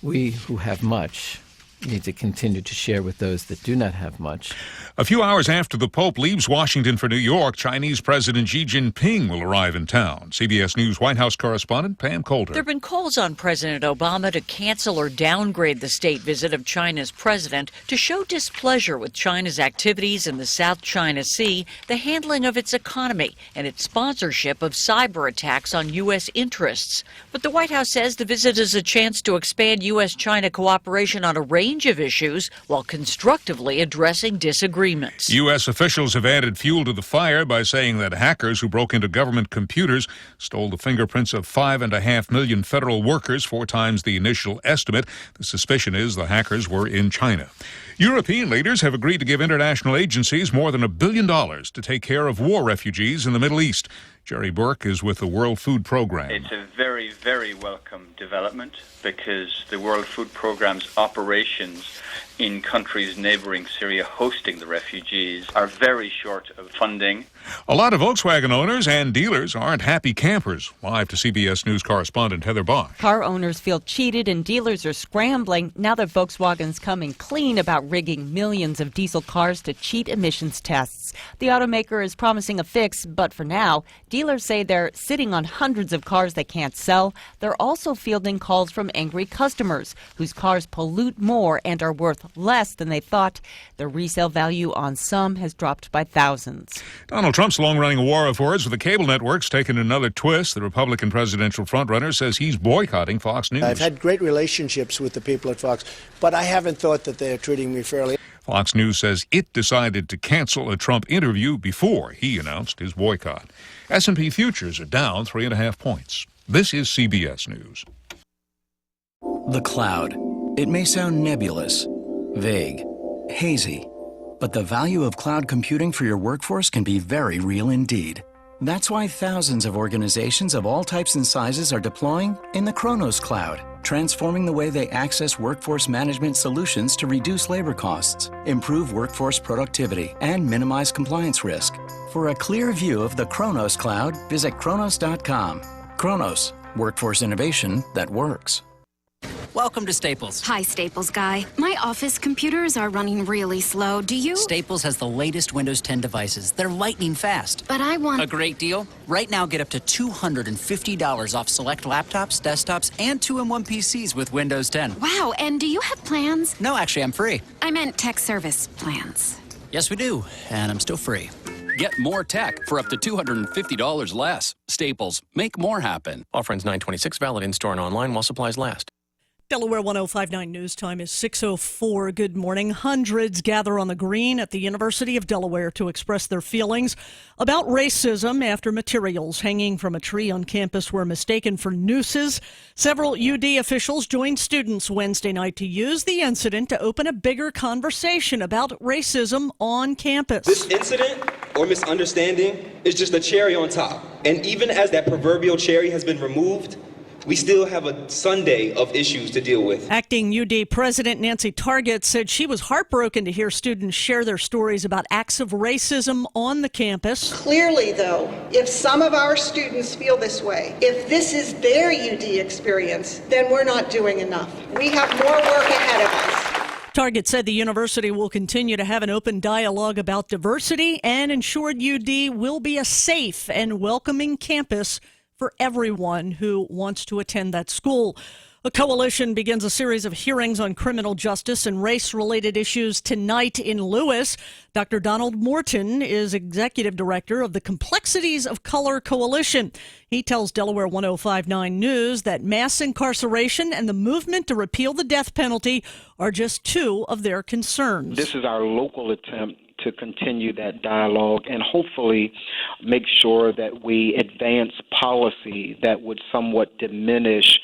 we who have much need to continue to share with those that do not have much. A few hours after the Pope leaves Washington for New York, Chinese President Xi Jinping will arrive in town. CBS News White House correspondent Pam Coulter. There have been calls on President Obama to cancel or downgrade the state visit of China's president to show displeasure with China's activities in the South China Sea, the handling of its economy, and its sponsorship of cyber attacks on U.S. interests. But the White House says the visit is a chance to expand U.S.-China cooperation on a range of issues while constructively addressing disagreements. U.S. officials have added fuel to the fire by saying that hackers who broke into government computers stole the fingerprints of 5.5 million federal workers, 4 times the initial estimate. The suspicion is the hackers were in China. European leaders have agreed to give international agencies more than $1 billion to take care of war refugees in the Middle East. Jerry Burke is with the World Food Program. It's a very, very welcome development because the World Food Program's operations in countries neighboring Syria hosting the refugees are very short of funding. A lot of Volkswagen owners and dealers aren't happy campers. Live to CBS News correspondent Heather Bosch. Car owners feel cheated and dealers are scrambling now that Volkswagen's coming clean about rigging millions of diesel cars to cheat emissions tests. The automaker is promising a fix, but for now, dealers say they're sitting on hundreds of cars they can't sell. They're also fielding calls from angry customers whose cars pollute more and are worth less than they thought. The resale value on some has dropped by thousands. Donald Trump's long-running war of words with the cable networks taken another twist. The Republican presidential frontrunner says he's boycotting Fox News. I've had great relationships with the people at Fox, but I haven't thought that they're treating me fairly. Fox News says it decided to cancel a Trump interview before he announced his boycott. S&P futures are down 3.5 points. This is CBS News. The cloud. It may sound nebulous, vague, hazy, But the value of cloud computing for your workforce can be very real indeed. That's why thousands of organizations of all types and sizes are deploying in the Kronos Cloud, transforming the way they access workforce management solutions to reduce labor costs, improve workforce productivity, and minimize compliance risk. For a clear view of the Kronos Cloud, visit kronos.com. Kronos, workforce innovation that works. Welcome to Staples. Hi, Staples guy. My office computers are running really slow. Do you? Staples has the latest Windows 10 devices. They're lightning fast. But I want... A great deal? Right now, get up to $250 off select laptops, desktops, and 2-in-1 PCs with Windows 10. Wow, and do you have plans? No, actually, I'm free. I meant tech service plans. Yes, we do, and I'm still free. Get more tech for up to $250 less. Staples. Make more happen. Offer ends 9/26, valid in-store and online while supplies last. Delaware 105.9 news time is 6:04. Good morning. Hundreds gather on the green at the University of Delaware to express their feelings about racism after materials hanging from a tree on campus were mistaken for nooses. Several UD officials joined students Wednesday night to use the incident to open a bigger conversation about racism on campus. This incident or misunderstanding is just a cherry on top. And even as that proverbial cherry has been removed, we still have a Sunday of issues to deal with. Acting UD President Nancy Targett said she was heartbroken to hear students share their stories about acts of racism on the campus. Clearly, though, if some of our students feel this way, if this is their UD experience, then we're not doing enough. We have more work ahead of us. Targett said the university will continue to have an open dialogue about diversity and ensured UD will be a safe and welcoming campus for everyone who wants to attend that school. A coalition begins a series of hearings on criminal justice and race-related issues tonight in Lewis. Dr. Donald Morton is executive director of the Complexities of Color Coalition. He tells Delaware 105.9 News that mass incarceration and the movement to repeal the death penalty are just two of their concerns. This is our local attempt to continue that dialogue and hopefully make sure that we advance policy that would somewhat diminish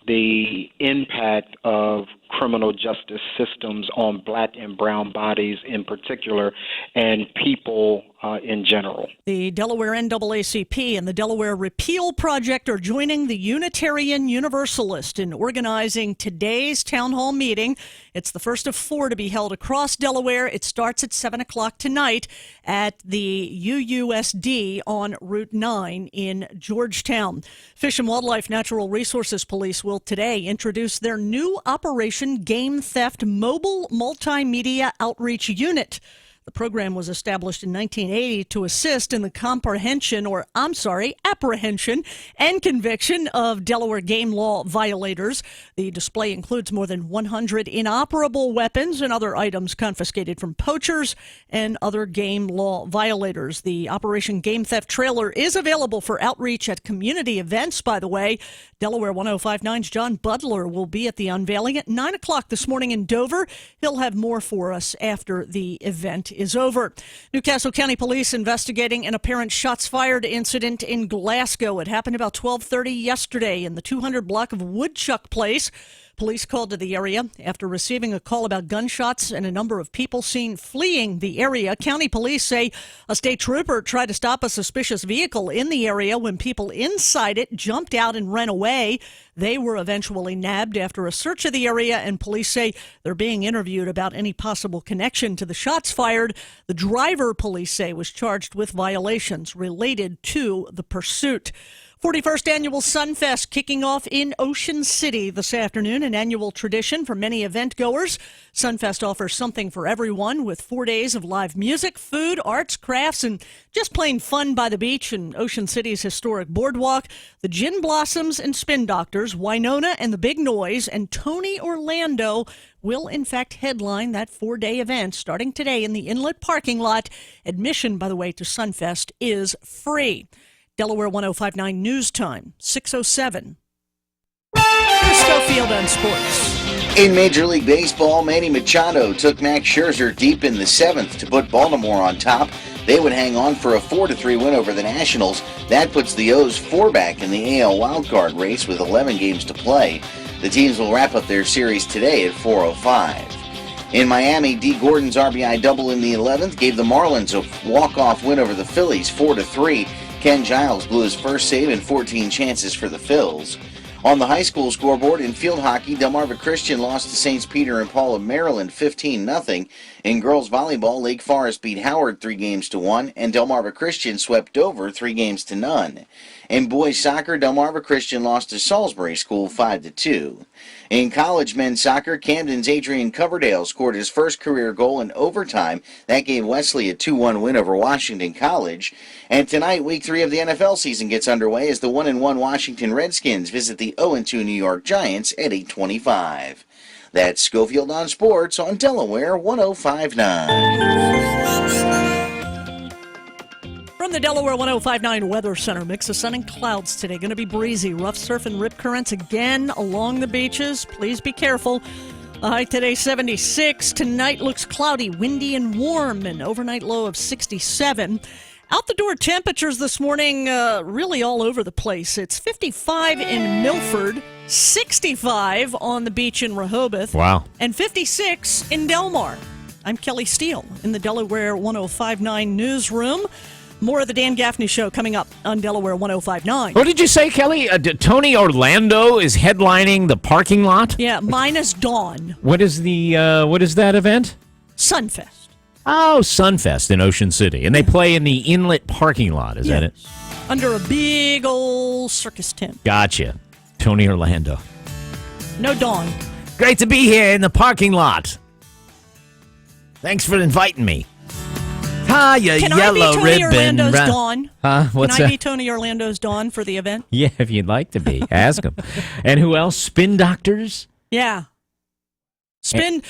the impact of criminal justice systems on black and brown bodies in particular and people in general. The Delaware NAACP and the Delaware Repeal Project are joining the Unitarian Universalist in organizing today's town hall meeting. It's the first of 4 to be held across Delaware. It starts at 7 o'clock tonight at the UUSD on Route 9 in Georgetown. Fish and Wildlife Natural Resources Police will today introduce their new Operation Game Theft Mobile Multimedia Outreach Unit. The program was established in 1980 to assist in the apprehension and conviction of Delaware game law violators. The display includes more than 100 inoperable weapons and other items confiscated from poachers and other game law violators. The Operation Game Theft trailer is available for outreach at community events, by the way. Delaware 105.9's John Butler will be at the unveiling at 9 o'clock this morning in Dover. He'll have more for us after the event is over. Newcastle County Police investigating an apparent shots fired incident in Glasgow. It happened about 12:30 yesterday in the 200 block of Woodchuck Place. Police called to the area after receiving a call about gunshots and a number of people seen fleeing the area. County police say a state trooper tried to stop a suspicious vehicle in the area when people inside it jumped out and ran away. They were eventually nabbed after a search of the area, and police say they're being interviewed about any possible connection to the shots fired. The driver, police say, was charged with violations related to the pursuit. 41st Annual Sunfest kicking off in Ocean City this afternoon, an annual tradition for many event goers. Sunfest offers something for everyone with 4 days of live music, food, arts, crafts, and just plain fun by the beach and Ocean City's historic boardwalk. The Gin Blossoms and Spin Doctors, Winona and the Big Noise, and Tony Orlando will in fact headline that 4-day event starting today in the Inlet parking lot. Admission, by the way, to Sunfest is free. Delaware 105.9 News Time, 6:07. Here's Schofield on sports. In Major League Baseball, Manny Machado took Max Scherzer deep in the 7th to put Baltimore on top. They would hang on for a 4-3 win over the Nationals. That puts the O's 4 back in the AL wildcard race with 11 games to play. The teams will wrap up their series today at 4:05. In Miami, D. Gordon's RBI double in the 11th gave the Marlins a walk-off win over the Phillies 4-3. Ken Giles blew his first save in 14 chances for the Phils. On the high school scoreboard in field hockey, Delmarva Christian lost to St. Peter and Paul of Maryland 15-0. In girls volleyball, Lake Forest beat Howard 3-1, and Delmarva Christian swept Dover 3-0. In boys soccer, Delmarva Christian lost to Salisbury School 5-2. In college men's soccer, Camden's Adrian Coverdale scored his first career goal in overtime. That gave Wesley a 2-1 win over Washington College. And tonight, Week 3 of the NFL season gets underway as the 1-1 Washington Redskins visit the 0-2 New York Giants at 8:25. That's Schofield on Sports on Delaware 105.9. From the Delaware 105.9 Weather Center, mix of sun and clouds today. Going to be breezy. Rough surf and rip currents again along the beaches. Please be careful. The high today 76. Tonight looks cloudy, windy, and warm. An overnight low of 67. Out the door temperatures this morning really all over the place. It's 55 in Milford, 65 on the beach in Rehoboth. Wow. And 56 in Delmar. I'm Kelly Steele in the Delaware 105.9 newsroom. More of the Dan Gaffney Show coming up on Delaware 105.9. What did you say, Kelly? Tony Orlando is headlining the parking lot? Yeah, minus Dawn. What is that event? Sunfest. Oh, Sunfest in Ocean City. And they play in the inlet parking lot, is that it? Under a big old circus tent. Gotcha. Tony Orlando. No Dawn. Great to be here in the parking lot. Thanks for inviting me. Ah, you Can yellow I be Tony ribbon. Orlando's Dawn? Huh? What's Can I that? be Tony Orlando's Dawn for the event? Yeah, if you'd like to be. Ask him. And who else? Spin Doctors? Yeah. Spin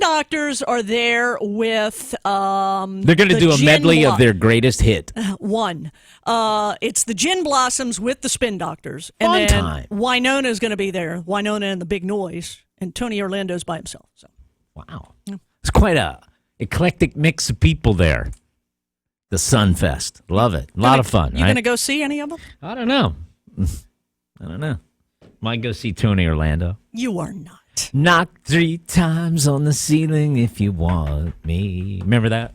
Doctors are there with They're going to do a medley of their greatest hit. One. It's the Gin Blossoms with the Spin Doctors. And Fun then time. Winona's going to be there. Winona and the Big Noise. And Tony Orlando's by himself. So. Wow. It's quite a eclectic mix of people there. The Sunfest. Love it. A lot of fun. You going to go see any of them? I don't know. Might go see Tony Orlando. You are not. Knock 3 times on the ceiling if you want me. Remember that?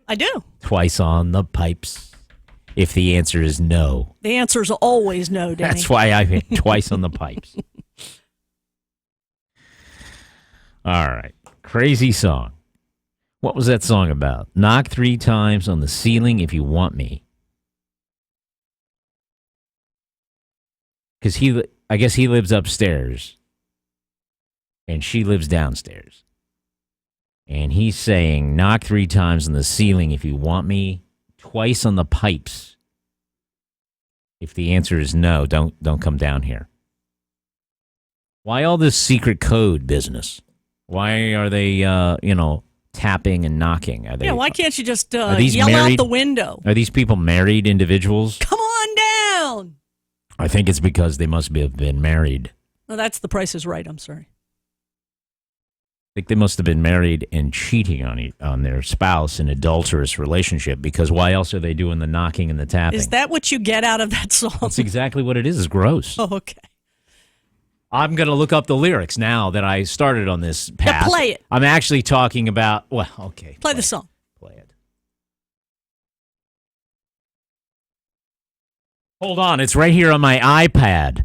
I do. Twice on the pipes if the answer is no. The answer is always no, Danny. That's why I hit twice on the pipes. All right. Crazy song. What was that song about? Knock 3 times on the ceiling if you want me. Because I guess he lives upstairs. And she lives downstairs. And he's saying, knock 3 times on the ceiling if you want me. Twice on the pipes. If the answer is no, don't come down here. Why all this secret code business? Why are they, tapping and knocking? Are they? Yeah, why can't you just are these yell married? out the window? Are these people married individuals? Come on down. I think it's because they must have been married. Well, that's The Price is Right. I'm sorry. I think they must have been married and cheating on their spouse in an adulterous relationship, because why else are they doing the knocking and the tapping? Is that what you get out of that song? That's exactly what it is. It's gross. Oh, okay. I'm going to look up the lyrics now that I started on this path. Yeah, play it. I'm actually talking about, well, okay. Play the song. Play it. Hold on. It's right here on my iPad.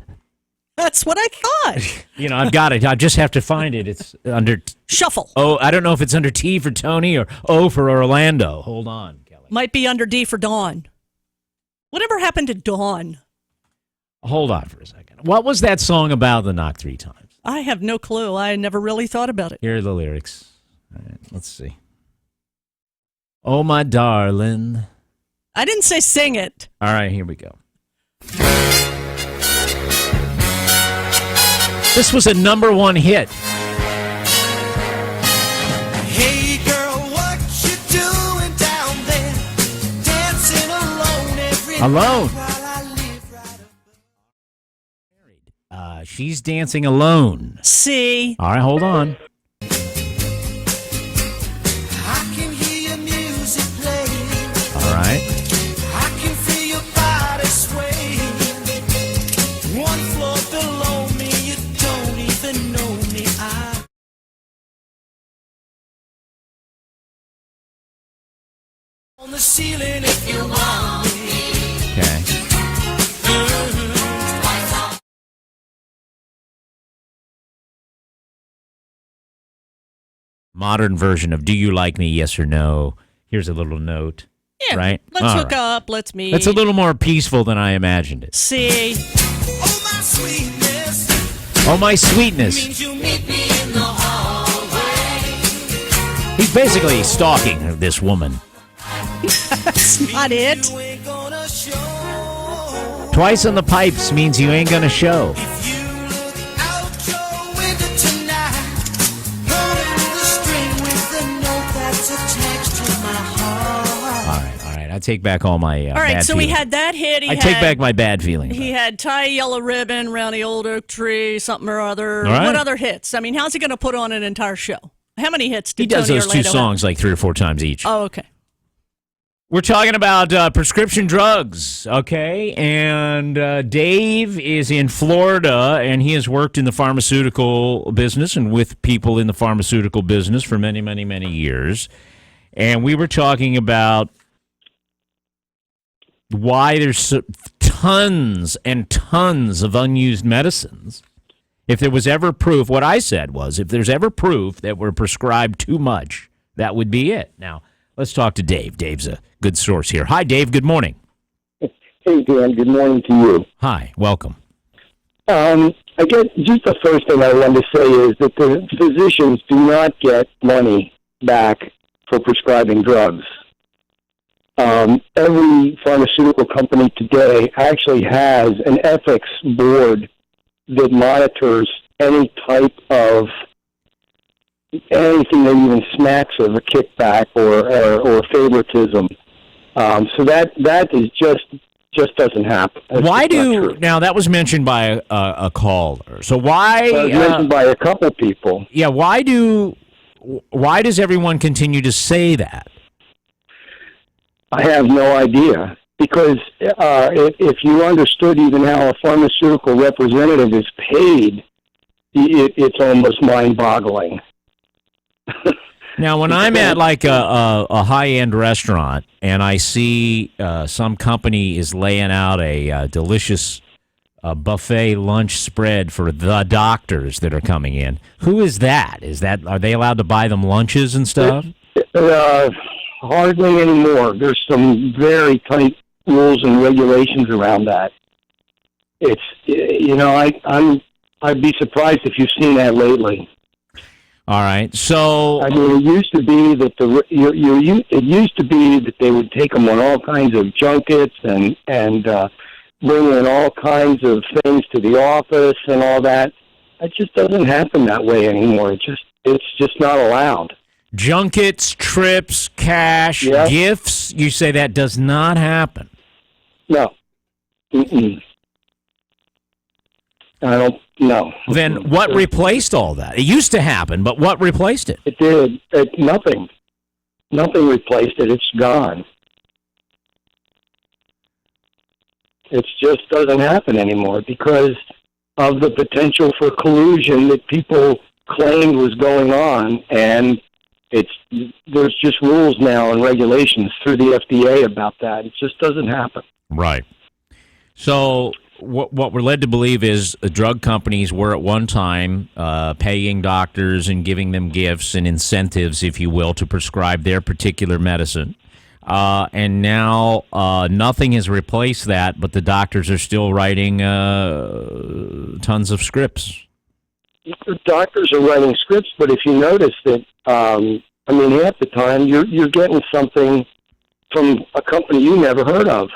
That's what I thought. I've got it. I just have to find it. It's under... Shuffle. Oh, I don't know if it's under T for Tony or O for Orlando. Hold on, Kelly. Might be under D for Dawn. Whatever happened to Dawn? Hold on for a second. What was that song about, the knock 3 times? I have no clue. I never really thought about it. Here are the lyrics. All right, let's see. Oh, my darling. I didn't say sing it. All right, here we go. This was a #1 hit. Hey girl, what you doing down there? Dancing alone every Alone. night while I live right She's dancing alone. See? All right, hold on. I can hear your music playing. All right. I can feel your body sway. One floor below me, you don't even know me. the ceiling if you want me. Okay. Modern version of "Do you like me? Yes or no." Here's a little note. Yeah, right. Let's All hook right. up. Let's meet. It's a little more peaceful than I imagined it. See. Oh, my sweetness. Oh, my sweetness. Means you meet me in the hallway. He's basically stalking this woman. That's not it. You ain't gonna show. Twice on the pipes means you ain't gonna show. If you look out your window tonight, pulling the string with the note that's attached to my heart. All right. I take back all my All right, bad so we feelings. had that hit. I take back my bad feelings. He had tie a yellow ribbon around the old oak tree, something or other. All right. What other hits? I mean, how's he going to put on an entire show? How many hits He did does Tony those two Orlando songs like 3 or 4 times each. have? Oh, okay. We're talking about prescription drugs, okay? And Dave is in Florida, and he has worked in the pharmaceutical business and with people in the pharmaceutical business for many, many, many years. And we were talking about why there's tons and tons of unused medicines. If there was ever proof, what I said was, if there's ever proof that we're prescribed too much, that would be it. Now, let's talk to Dave. Dave's a good source here. Hi, Dave. Good morning. Hey, Dan. Good morning to you. Hi. Welcome. I guess just the first thing I wanted to say is that the physicians do not get money back for prescribing drugs. Every pharmaceutical company today actually has an ethics board that monitors any type of anything that even smacks of a kickback or favoritism. So that is just doesn't happen. That's Why just not do true. now that was mentioned by a caller? So why? It was mentioned by a couple people. Yeah. Why does everyone continue to say that? I have no idea. Because if you understood even how a pharmaceutical representative is paid, it's almost mind-boggling. Now, when I'm at like a high-end restaurant and I see some company is laying out a delicious buffet lunch spread for the doctors that are coming in, who is that? Are they allowed to buy them lunches and stuff? Hardly anymore. There's some very tight rules and regulations around that. It's I'd be surprised if you've seen that lately. All right, so I mean, it used to be that it used to be that they would take them on all kinds of junkets and bring in all kinds of things to the office and all that. It just doesn't happen that way anymore. It's just not allowed. Junkets, trips, cash, gifts. You say that does not happen. No. Mm-mm. I don't know. Then what replaced all that? It used to happen, but what replaced it? It did. Nothing. Nothing replaced it. It's gone. It just doesn't happen anymore because of the potential for collusion that people claimed was going on, and there's just rules now and regulations through the FDA about that. It just doesn't happen. Right. So what we're led to believe is drug companies were at one time paying doctors and giving them gifts and incentives, if you will, to prescribe their particular medicine. And now nothing has replaced that, but the doctors are still writing tons of scripts. The doctors are writing scripts, but if you notice that, half the time you're getting something from a company you never heard of,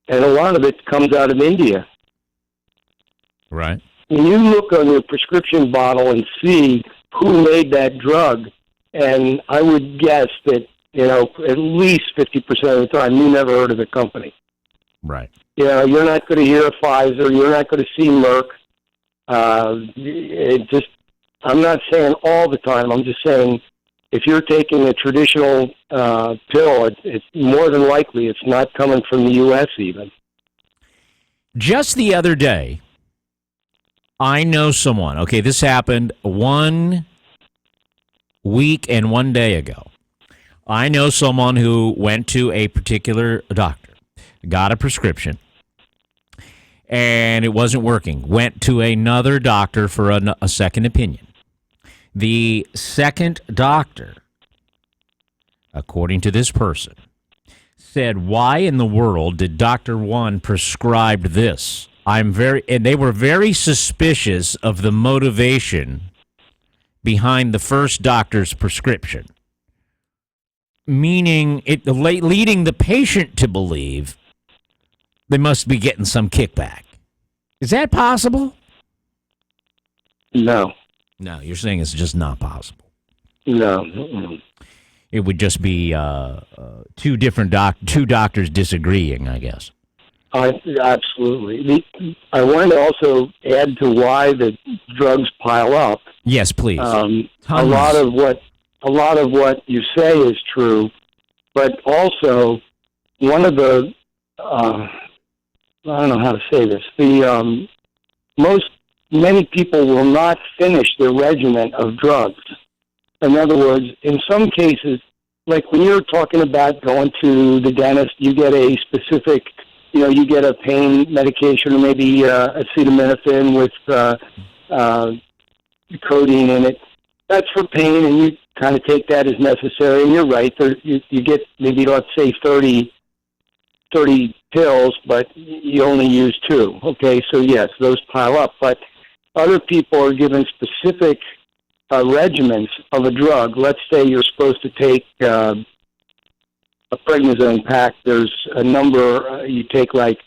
and a lot of it comes out of India. Right. When you look on your prescription bottle and see who made that drug, and I would guess that at least 50% of the time you never heard of the company. Right. You're not going to hear of Pfizer. You're not going to see Merck. I'm not saying all the time. I'm just saying if you're taking a traditional pill, it's more than likely it's not coming from the U.S. even. Just the other day, I know someone. Okay, this happened 1 week and 1 day ago. I know someone who went to a particular doctor, got a prescription, and it wasn't working. Went to another doctor for a second opinion. The second doctor, according to this person, said, "Why in the world did Dr. One prescribe this? And they were very suspicious of the motivation behind the first doctor's prescription, meaning leading the patient to believe they must be getting some kickback." Is that possible? No. No, you're saying it's just not possible. No. Mm-mm. It would just be two doctors disagreeing, I guess. Absolutely. I wanted to also add to why the drugs pile up. Yes, please. A lot of what you say is true, but also one of the I don't know how to say this. Many people will not finish their regimen of drugs. In other words, in some cases, like when you're talking about going to the dentist, you get a specific, you get a pain medication or maybe acetaminophen with codeine in it. That's for pain, and you kind of take that as necessary. And you're right, you get maybe, let's say, 30 pills, but you only use 2. Okay, so yes, those pile up. But other people are given specific regimens of a drug. Let's say you're supposed to take a prednisone pack. There's a number you take, like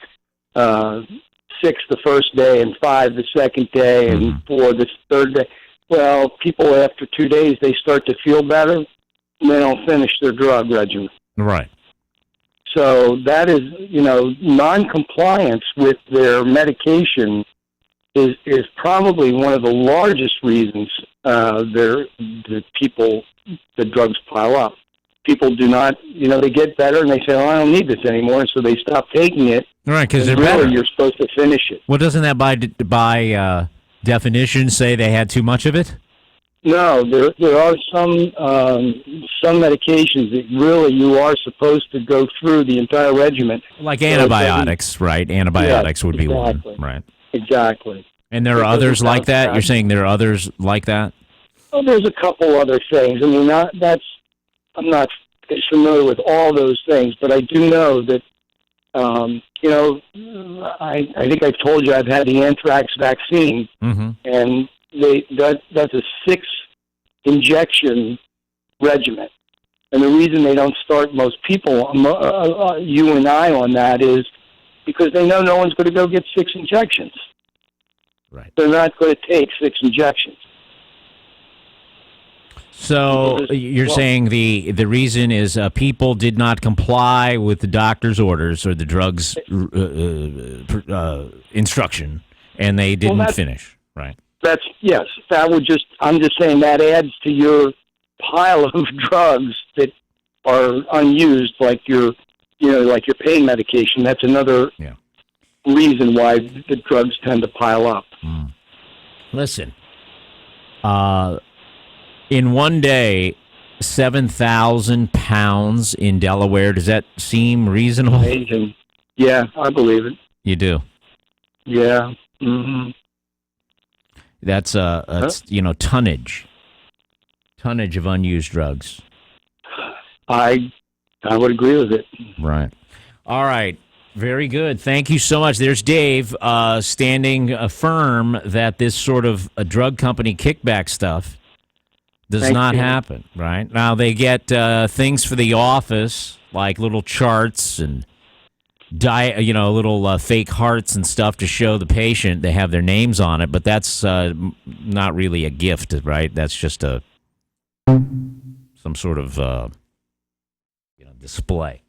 6 the first day and 5 the second day and 4 the third day. Well, people after 2 days, they start to feel better, and they don't finish their drug regimen. Right. So that is, non-compliance with their medication is probably one of the largest reasons the drugs pile up. People do not, they get better and they say, "Oh, I don't need this anymore," and so they stop taking it. Right, because they're really better. You're supposed to finish it. Well, doesn't that by definition say they had too much of it? No, there are some medications that really you are supposed to go through the entire regimen. Like antibiotics, right? Antibiotics would be one, right? Exactly. And there are others like that? You're saying there are others like that? Well, there's a couple other things. I mean, I'm not familiar with all those things, but I do know that, I think I've told you I've had the anthrax vaccine, and that's a 6-injection regimen. And the reason they don't start most people, you and I, on that is because they know no one's going to go get 6 injections. Right. They're not going to take 6 injections. So you're saying the reason is people did not comply with the doctor's orders or the drug's instruction, and they didn't finish, right? Yes. I'm just saying that adds to your pile of drugs that are unused, like your pain medication. That's another reason why the drugs tend to pile up. Listen, in one day, 7,000 pounds in Delaware. Does that seem reasonable? Amazing. Yeah, I believe it. You do? Yeah. Mm-hmm. That's tonnage of unused drugs. I would agree with it. Right. All right. Very good. Thank you so much. There's Dave standing firm that this sort of a drug company kickback stuff does not happen. Right now, they get things for the office like little charts and little fake hearts and stuff to show the patient they have their names on it, but that's not really a gift, right? That's just some sort of display.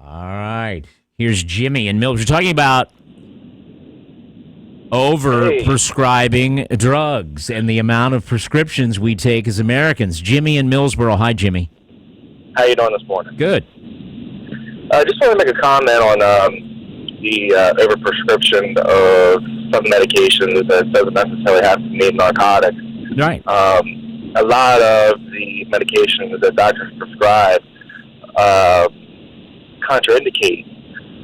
All right, here's Jimmy and Mills. We're talking about over-prescribing drugs and the amount of prescriptions we take as Americans. Jimmy in Millsboro. Hi, Jimmy. How you doing this morning? Good. I just want to make a comment on the overprescription of some medications that doesn't necessarily have to mean narcotics. Right. a lot of the medications that doctors prescribe contraindicate,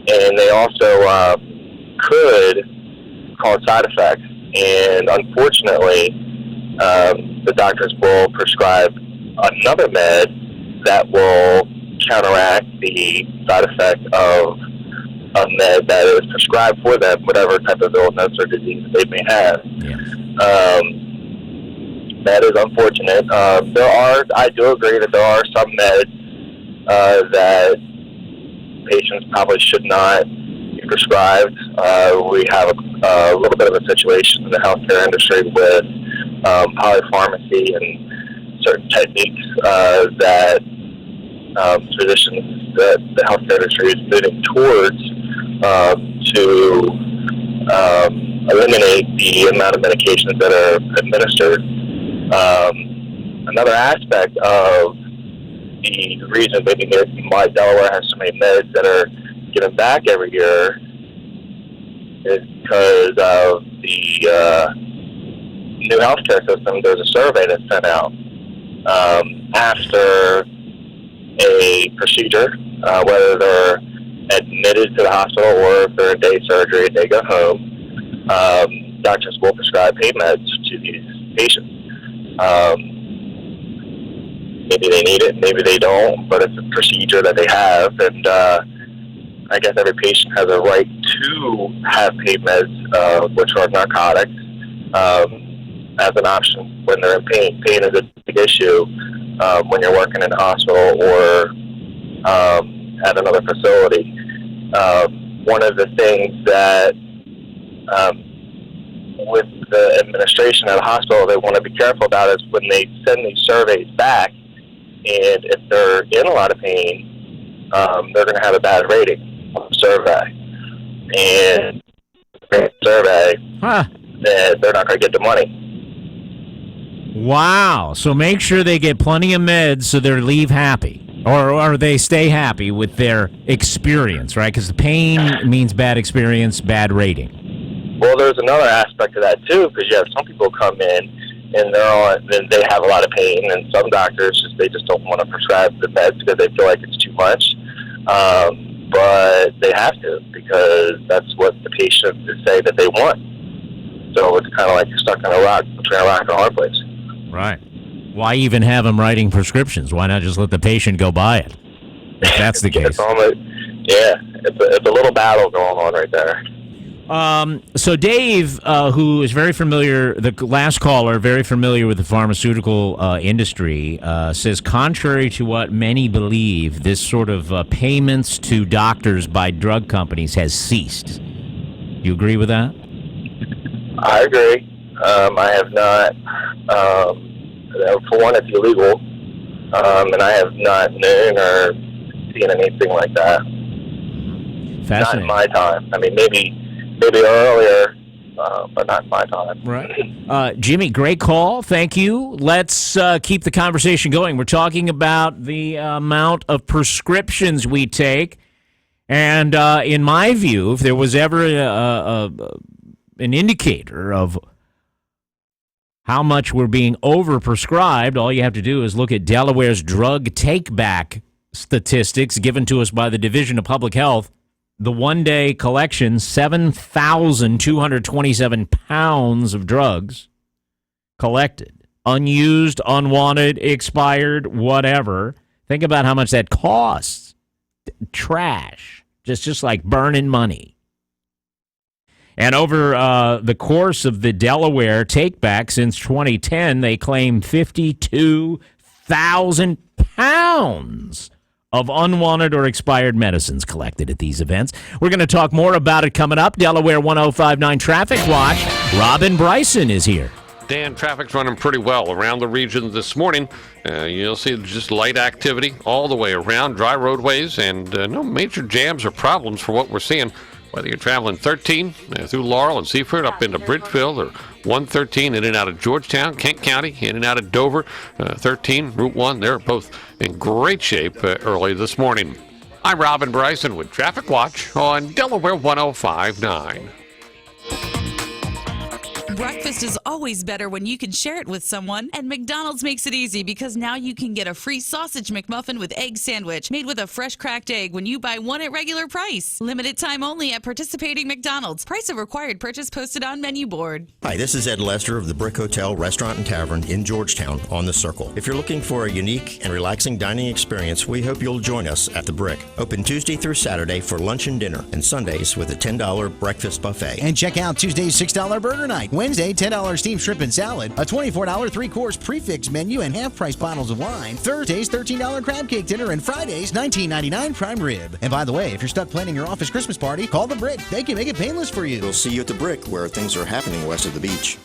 and they also could cause side effects. And unfortunately, the doctors will prescribe another med that will counteract the side effect of a med that is prescribed for them, whatever type of illness or disease they may have. That is unfortunate. I do agree that there are some meds that patients probably should not be prescribed. We have a little bit of a situation in the healthcare industry with polypharmacy and certain techniques that physicians, the healthcare industry is moving towards to eliminate the amount of medications that are administered. Another aspect of the reason maybe why Delaware has so many meds that are given back every year is because of the new healthcare system. There's a survey that's sent out after a procedure, whether they're admitted to the hospital or if they're in day surgery and they go home. Doctors will prescribe pain meds to these patients. Maybe they need it, maybe they don't, but it's a procedure that they have, and I guess every patient has a right to have pain meds, which are narcotics, as an option when they're in pain. Pain is a big issue when you're working in a hospital or at another facility. One of the things that with the administration at a hospital they want to be careful about is when they send these surveys back, and if they're in a lot of pain, they're going to have a bad rating on the survey. And survey, they're not going to get the money. Wow. So make sure they get plenty of meds so they leave happy. Or they stay happy with their experience, right? Because the pain means bad experience, bad rating. Well, there's another aspect to that, too, because you have some people come in and they have a lot of pain, and some doctors they just don't want to prescribe the meds because they feel like it's too much. But they have to, because that's what the patients say that they want. So it's kind of like you're stuck on a rock, between a rock and a hard place. Right. Why even have them writing prescriptions? Why not just let the patient go buy it? If that's the case. It's a little battle going on right there. So Dave, who is very familiar, the last caller, very familiar with the pharmaceutical industry, says contrary to what many believe, this sort of payments to doctors by drug companies has ceased. Do you agree with that? I agree. I have not. For one, it's illegal, and I have not known or seen anything like that. Not in my time. I mean, maybe earlier, but not in my time. Right. Jimmy, great call. Thank you. Let's keep the conversation going. We're talking about the amount of prescriptions we take. And in my view, if there was ever an indicator of how much we're being overprescribed, all you have to do is look at Delaware's drug take-back statistics given to us by the Division of Public Health. The one-day collection, 7,227 pounds of drugs collected. Unused, unwanted, expired, whatever. Think about how much that costs. Trash. Just like burning money. And over the course of the Delaware take-back since 2010, they claim 52,000 pounds of unwanted or expired medicines collected at these events. We're going to talk more about it coming up. Delaware 105.9 Traffic Watch. Robin Bryson is here. Dan, traffic's running pretty well around the region this morning. You'll see just light activity all the way around, dry roadways, and no major jams or problems for what we're seeing. Whether you're traveling 13 through Laurel and Seaford up into Bridgefield, or 113 in and out of Georgetown, Kent County, in and out of Dover, 13, Route 1, they're both in great shape early this morning. I'm Robin Bryson with Traffic Watch on Delaware 105.9. Breakfast is always better when you can share it with someone, and McDonald's makes it easy because now you can get a free sausage McMuffin with egg sandwich made with a fresh cracked egg when you buy one at regular price. Limited time only at participating McDonald's. Price of required purchase posted on menu board. Hi, this is Ed Lester of the Brick Hotel, Restaurant and Tavern in Georgetown on the Circle. If you're looking for a unique and relaxing dining experience, we hope you'll join us at the Brick. Open Tuesday through Saturday for lunch and dinner, and Sundays with a $10 breakfast buffet. And check out Tuesday's $6 burger night. Wednesday, $10 steamed shrimp and salad. A $24 three-course prefix menu and half-price bottles of wine. Thursday's $13 crab cake dinner. And Fridays, $19.99 prime rib. And by the way, if you're stuck planning your office Christmas party, call the Brick. They can make it painless for you. We'll see you at the Brick, where things are happening west of the beach.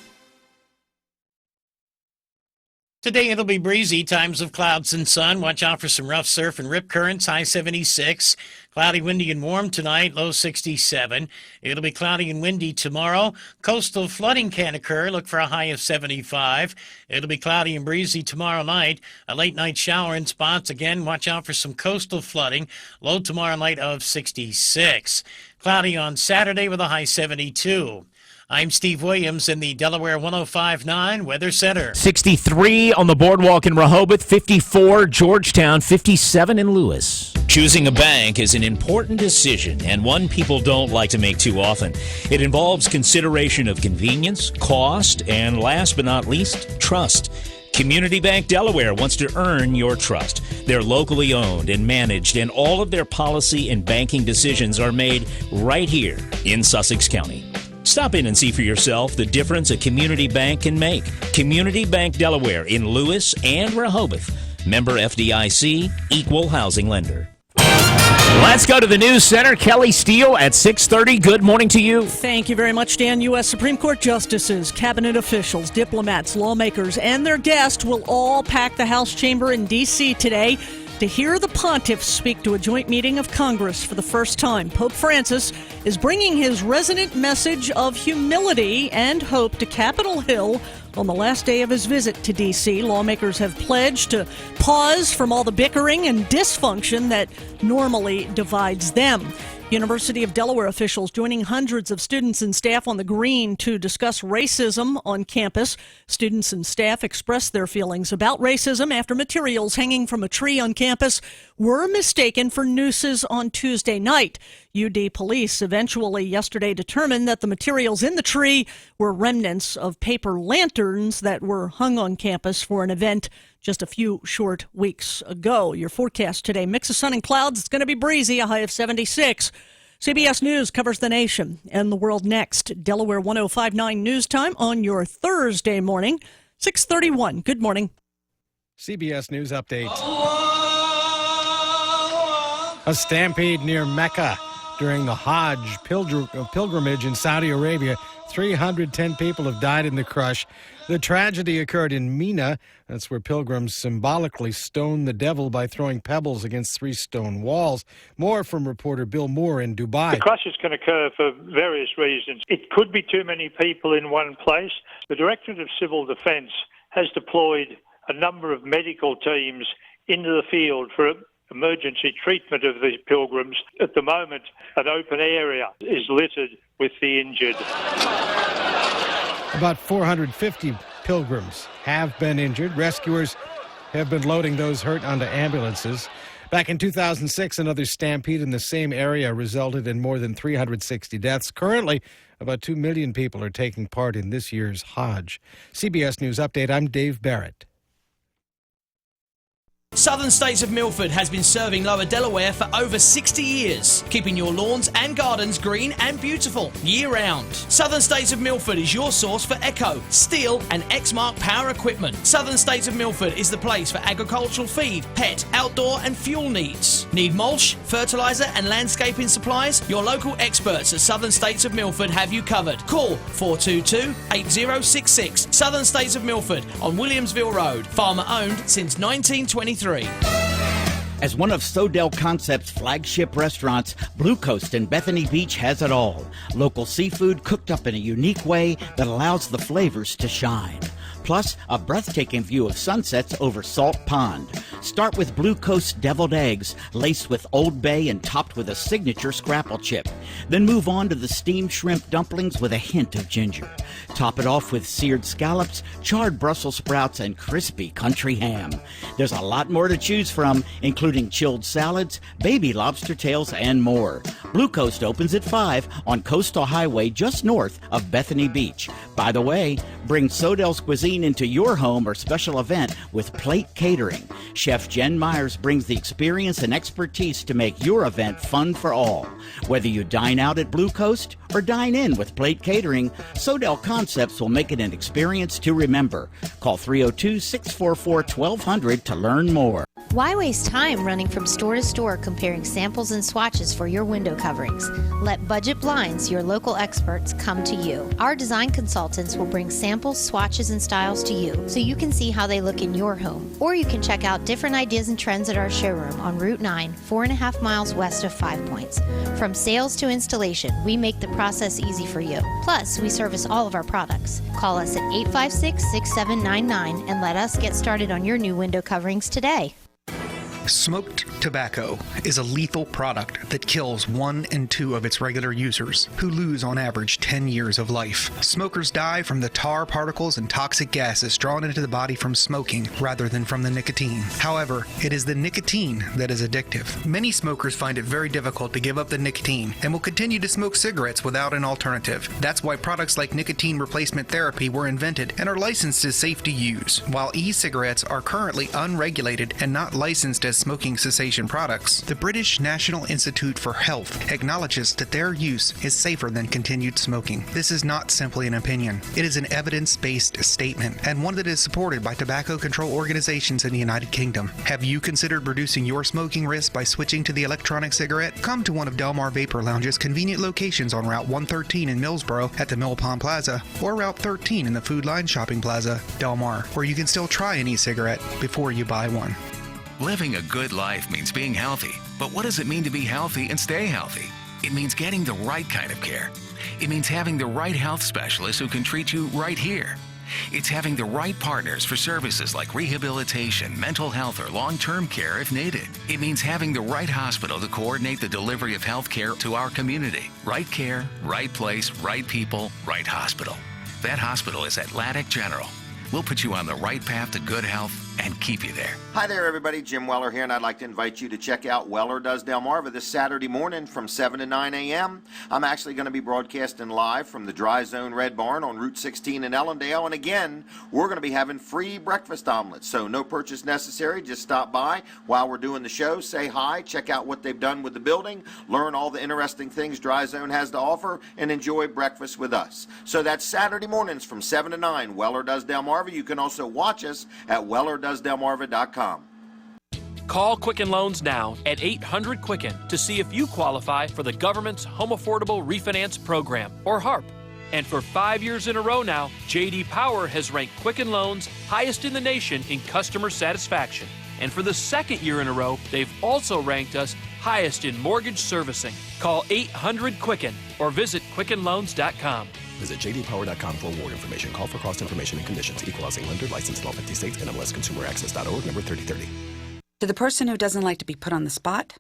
Today it'll be breezy, times of clouds and sun. Watch out for some rough surf and rip currents, high 76. Cloudy, windy, and warm tonight, low 67. It'll be cloudy and windy tomorrow. Coastal flooding can occur. Look for a high of 75. It'll be cloudy and breezy tomorrow night. A late night shower in spots. Again, watch out for some coastal flooding. Low tomorrow night of 66. Cloudy on Saturday with a high 72. I'm Steve Williams in the Delaware 105.9 Weather Center. 63 on the boardwalk in Rehoboth, 54 Georgetown, 57 in Lewis. Choosing a bank is an important decision and one people don't like to make too often. It involves consideration of convenience, cost, and last but not least, trust. Community Bank Delaware wants to earn your trust. They're locally owned and managed, and all of their policy and banking decisions are made right here in Sussex County. Stop in and see for yourself the difference a community bank can make. Community Bank Delaware in Lewis and Rehoboth. Member FDIC, equal housing lender. Let's go to the news center. Kelly Steele at 6:30. Good morning to you. Thank you very much, Dan. U.S. Supreme Court justices, cabinet officials, diplomats, lawmakers, and their guests will all pack the House chamber in D.C. today to hear the pontiff speak to a joint meeting of Congress for the first time. Pope Francis is bringing his resonant message of humility and hope to Capitol Hill on the last day of his visit to D.C. Lawmakers have pledged to pause from all the bickering and dysfunction that normally divides them. University of Delaware officials joining hundreds of students and staff on the Green to discuss racism on campus. Students and staff expressed their feelings about racism after materials hanging from a tree on campus were mistaken for nooses on Tuesday night. UD police eventually yesterday determined that the materials in the tree were remnants of paper lanterns that were hung on campus for an event just a few short weeks ago. Your forecast today, mix of sun and clouds. It's going to be breezy, a high of 76. CBS News covers the nation and the world next. Delaware 105.9 news time on your Thursday morning, 6:31. Good morning. CBS News update. A stampede near Mecca during the Hajj pilgrimage in Saudi Arabia. 310 people have died in the crush. The tragedy occurred in Mina. That's where pilgrims symbolically stone the devil by throwing pebbles against 3 stone walls. More from reporter Bill Moore in Dubai. The crushes can occur for various reasons. It could be too many people in one place. The Directorate of Civil Defence has deployed a number of medical teams into the field for emergency treatment of these pilgrims. At the moment, an open area is littered with the injured. About 450 pilgrims have been injured. Rescuers have been loading those hurt onto ambulances. Back in 2006, another stampede in the same area resulted in more than 360 deaths. Currently, about 2 million people are taking part in this year's Hajj. CBS News Update, I'm Dave Barrett. Southern States of Milford has been serving Lower Delaware for over 60 years, keeping your lawns and gardens green and beautiful year-round. Southern States of Milford is your source for Echo, Steel and Exmark power equipment. Southern States of Milford is the place for agricultural feed, pet, outdoor and fuel needs. Need mulch, fertilizer and landscaping supplies? Your local experts at Southern States of Milford have you covered. Call 422-8066. Southern States of Milford on Williamsville Road. Farmer owned since 1923. As one of Sodell Concepts' flagship restaurants, Blue Coast in Bethany Beach has it all. Local seafood cooked up in a unique way that allows the flavors to shine. Plus, a breathtaking view of sunsets over Salt Pond. Start with Blue Coast deviled eggs, laced with Old Bay and topped with a signature scrapple chip. Then move on to the steamed shrimp dumplings with a hint of ginger. Top it off with seared scallops, charred Brussels sprouts, and crispy country ham. There's a lot more to choose from, including chilled salads, baby lobster tails, and more. Blue Coast opens at 5 on Coastal Highway just north of Bethany Beach. By the way, bring Sodel's cuisine into your home or special event with Plate Catering. Chef Jen Myers brings the experience and expertise to make your event fun for all. Whether you dine out at Blue Coast or dine in with Plate Catering, Sodel Concepts will make it an experience to remember. Call 302-644-1200 to learn more. Why waste time running from store to store comparing samples and swatches for your window coverings? Let Budget Blinds, your local experts, come to you. Our design consultants will bring samples, swatches, and styles to you so you can see how they look in your home. Or you can check out different ideas and trends at our showroom on Route 9, 4.5 miles west of 5 Points. From sales to installation, we make the process easy for you. Plus, we service all of our products. Call us at 856-6799 and let us get started on your new window coverings today. Smoked tobacco is a lethal product that kills 1 in 2 of its regular users, who lose on average 10 years of life. Smokers die from the tar particles and toxic gases drawn into the body from smoking rather than from the nicotine. However, it is the nicotine that is addictive. Many smokers find it very difficult to give up the nicotine and will continue to smoke cigarettes without an alternative. That's why products like nicotine replacement therapy were invented and are licensed as safe to use. While e-cigarettes are currently unregulated and not licensed as smoking cessation products, the British National Institute for Health acknowledges that their use is safer than continued smoking. This is not simply an opinion. It is an evidence-based statement, and one that is supported by tobacco control organizations in the United Kingdom. Have you considered reducing your smoking risk by switching to the electronic cigarette? Come to one of Delmar Vapor Lounge's convenient locations on Route 113 in Millsboro at the Mill Pond Plaza, or Route 13 in the Food Line Shopping Plaza, Delmar, where you can still try an e-cigarette before you buy one. Living a good life means being healthy. But what does it mean to be healthy and stay healthy? It means getting the right kind of care. It means having the right health specialists who can treat you right here. It's having the right partners for services like rehabilitation, mental health, or long-term care if needed. It means having the right hospital to coordinate the delivery of health care to our community. Right care, right place, right people, right hospital. That hospital is Atlantic General. We'll put you on the right path to good health and keep you there. Hi there, everybody. Jim Weller here, and I'd like to invite you to check out Weller Does Delmarva this Saturday morning from 7 to 9 a.m. I'm actually going to be broadcasting live from the Dry Zone Red Barn on Route 16 in Ellendale, and again, we're going to be having free breakfast omelets, so no purchase necessary. Just stop by while we're doing the show, say hi, check out what they've done with the building, learn all the interesting things Dry Zone has to offer, and enjoy breakfast with us. So that's Saturday mornings from 7 to 9, Weller Does Delmarva. You can also watch us at wellerdoesdelmarva.com. Call Quicken Loans now at 800-QUICKEN to see if you qualify for the government's Home Affordable Refinance Program, or HARP. And for 5 years in a row now, J.D. Power has ranked Quicken Loans highest in the nation in customer satisfaction. And for the second year in a row, they've also ranked us highest in mortgage servicing. Call 800-QUICKEN or visit QuickenLoans.com. Visit jdpower.com for award information. Call for cost information and conditions. Equal housing lender. Licensed in all 50 states. NMLSConsumerAccess.org. Number 3030. To the person who doesn't like to be put on the spot,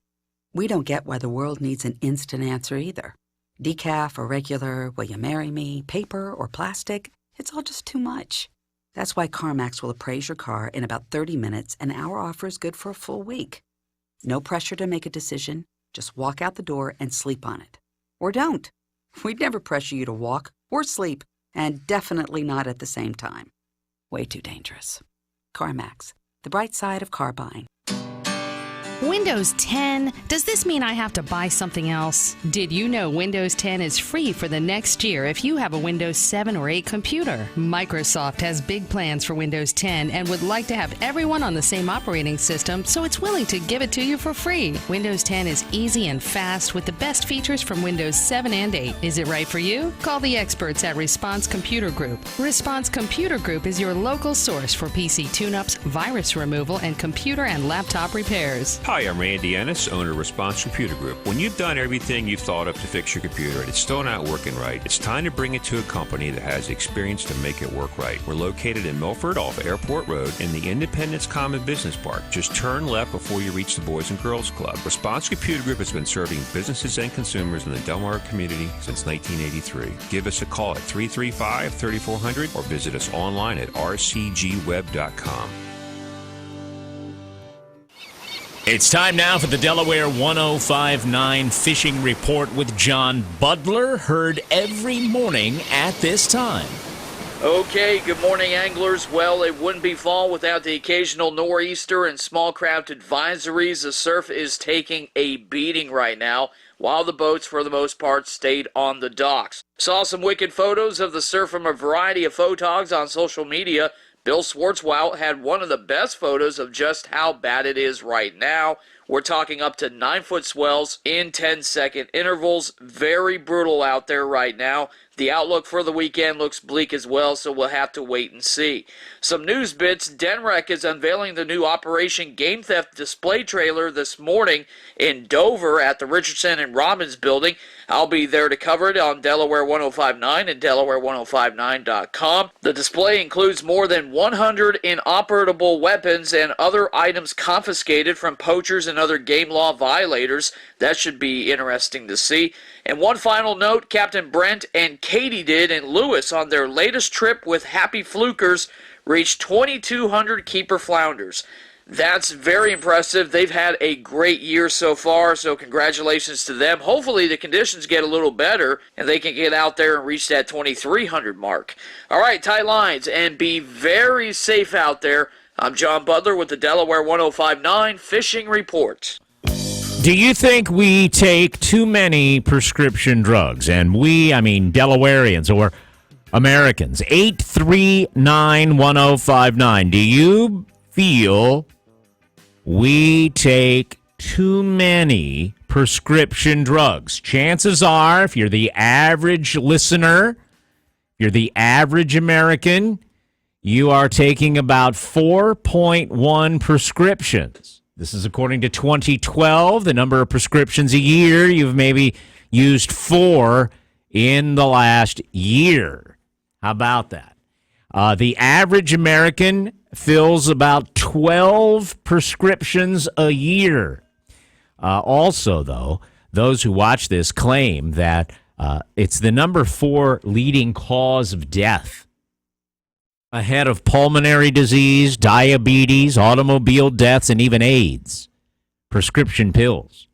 we don't get why the world needs an instant answer either. Decaf or regular, will you marry me, paper or plastic, it's all just too much. That's why CarMax will appraise your car in about 30 minutes, and our offer is good for a full week. No pressure to make a decision. Just walk out the door and sleep on it. Or don't. We'd never pressure you to walk or sleep, and definitely not at the same time. Way too dangerous. CarMax, the bright side of car buying. Windows 10? Does this mean I have to buy something else? Did you know Windows 10 is free for the next year if you have a Windows 7 or 8 computer? Microsoft has big plans for Windows 10 and would like to have everyone on the same operating system, so it's willing to give it to you for free. Windows 10 is easy and fast with the best features from Windows 7 and 8. Is it right for you? Call the experts at Response Computer Group. Response Computer Group is your local source for PC tune-ups, virus removal, and computer and laptop repairs. Hi, I'm Randy Ennis, owner of Response Computer Group. When you've done everything you've thought of to fix your computer and it's still not working right, it's time to bring it to a company that has the experience to make it work right. We're located in Milford off Airport Road in the Independence Common Business Park. Just turn left before you reach the Boys and Girls Club. Response Computer Group has been serving businesses and consumers in the Delaware community since 1983. Give us a call at 335-3400 or visit us online at rcgweb.com. It's time now for the Delaware 105.9 Fishing Report with John Butler, heard every morning at this time. Okay, good morning, anglers. Well, it wouldn't be fall without the occasional nor'easter and small craft advisories. The surf is taking a beating right now, while the boats, for the most part, stayed on the docks. Saw some wicked photos of the surf from a variety of photogs on social media. Bill Swartzwell had one of the best photos of just how bad it is right now. We're talking up to 9-foot swells in 10-second intervals. Very brutal out there right now. The outlook for the weekend looks bleak as well, so we'll have to wait and see. Some news bits. Denrec is unveiling the new Operation Game Theft display trailer this morning in Dover at the Richardson and Robbins building. I'll be there to cover it on Delaware 105.9 and Delaware105.9.com. The display includes more than 100 inoperable weapons and other items confiscated from poachers and other game law violators. That should be interesting to see. And one final note, Captain Brent and Katie did in Lewis on their latest trip with Happy Flukers reached 2,200 keeper flounders. That's very impressive. They've had a great year so far, so congratulations to them. Hopefully the conditions get a little better and they can get out there and reach that 2,300 mark. All right, tight lines and be very safe out there. I'm John Butler with the Delaware 105.9 Fishing Report. Do you think we take too many prescription drugs? And we, I mean Delawareans or Americans. 839-1059. Do you feel we take too many prescription drugs? Chances are, if you're the average listener, you're the average American, you are taking about 4.1 prescriptions. This is according to 2012, the number of prescriptions a year. You've maybe used 4 in the last year. How about that? The average American fills about 12 prescriptions a year. Also, though, those who watch this claim that it's the number 4 leading cause of death, ahead of pulmonary disease, diabetes, automobile deaths, and even AIDS. Prescription pills.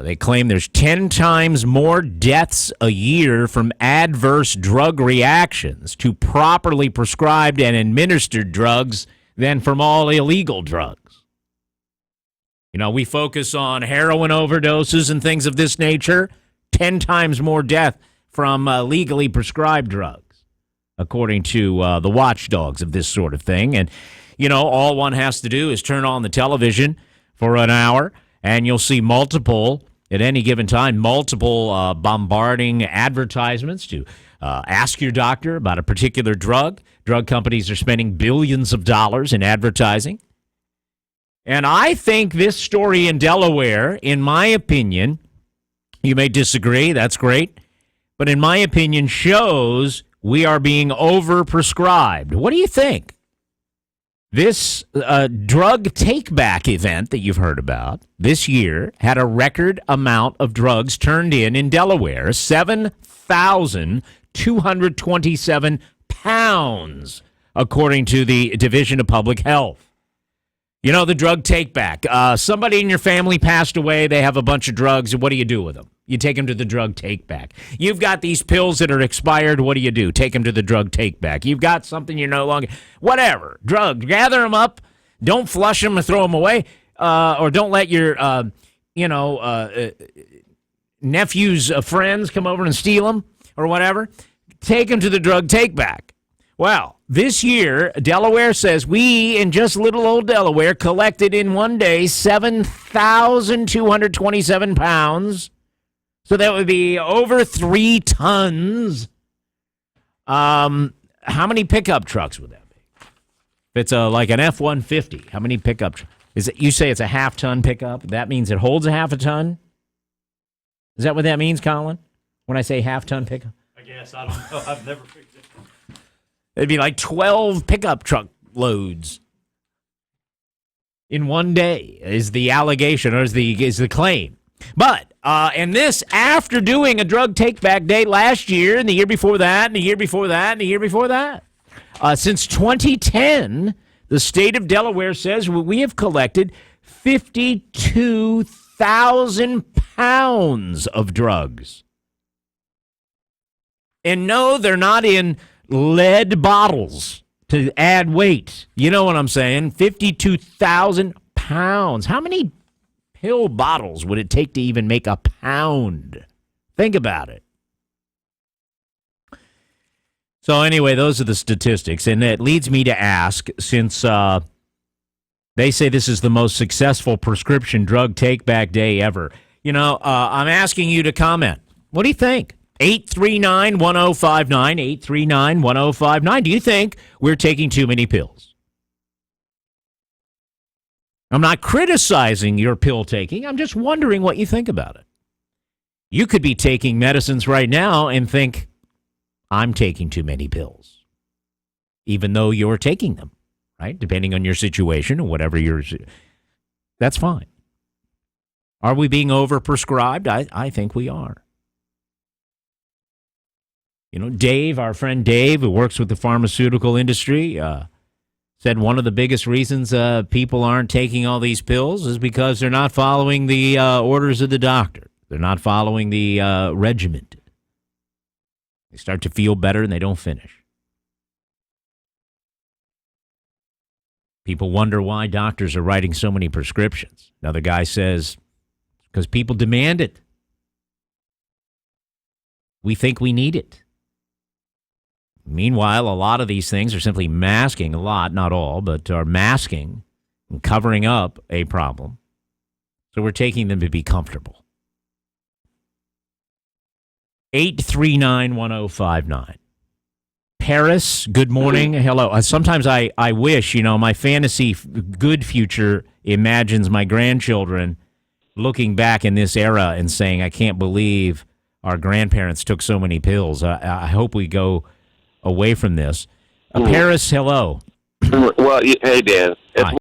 They claim there's 10 times more deaths a year from adverse drug reactions to properly prescribed and administered drugs than from all illegal drugs. You know, we focus on heroin overdoses and things of this nature. 10 times more death from legally prescribed drugs, according to the watchdogs of this sort of thing. And, you know, all one has to do is turn on the television for an hour, and you'll see multiple, at any given time, multiple bombarding advertisements to ask your doctor about a particular drug. Drug companies are spending billions of dollars in advertising. And I think this story in Delaware, in my opinion, you may disagree, that's great, but in my opinion shows we are being overprescribed. What do you think? This drug take-back event that you've heard about this year had a record amount of drugs turned in Delaware, 7,227 pounds, according to the Division of Public Health. You know, the drug take-back. Somebody in your family passed away, they have a bunch of drugs, and what do you do with them? You take them to the drug take-back. You've got these pills that are expired, what do? Take them to the drug take-back. You've got something you're no longer... Whatever. Drugs. Gather them up. Don't flush them or throw them away. Or don't let your, nephew's friends come over and steal them or whatever. Take them to the drug take-back. Well, this year, Delaware says we, in just little old Delaware, collected in one day 7,227 pounds. So that would be over 3 tons. How many pickup trucks would that be? If it's like an F-150, how many pickup trucks? You say it's a half-ton pickup? That means it holds a half a ton? Is that what that means, Colin? When I say half-ton pickup? I guess. I don't know. I've never fixed it. It'd be like 12 pickup truck loads in one day is the allegation or is the claim. But, and this after doing a drug take-back day last year and the year before that and the year before that and the year before that. Since 2010, the state of Delaware says we have collected 52,000 pounds of drugs. And no, they're not in lead bottles to add weight. You know what I'm saying? 52,000 pounds. How many pill bottles would it take to even make a pound? Think about it. So anyway, those are the statistics. And it leads me to ask, since they say this is the most successful prescription drug take-back day ever, I'm asking you to comment. What do you think? 839-1059, 839-1059. Do you think we're taking too many pills? I'm not criticizing your pill taking. I'm just wondering what you think about it. You could be taking medicines right now and think, I'm taking too many pills, even though you're taking them, right? Depending on your situation or whatever that's fine. Are we being overprescribed? I think we are. Dave, our friend Dave, who works with the pharmaceutical industry, said one of the biggest reasons people aren't taking all these pills is because they're not following the orders of the doctor. They're not following the regimen. They start to feel better and they don't finish. People wonder why doctors are writing so many prescriptions. Another guy says, because people demand it. We think we need it. Meanwhile, a lot of these things are simply masking, not all, but are masking and covering up a problem. So we're taking them to be comfortable. 839-1059. Paris, good morning. Hello. Sometimes I wish, my fantasy good future imagines my grandchildren looking back in this era and saying, I can't believe our grandparents took so many pills. I hope we go away from this. Paris, hello. Well, hey, Dan. Hi.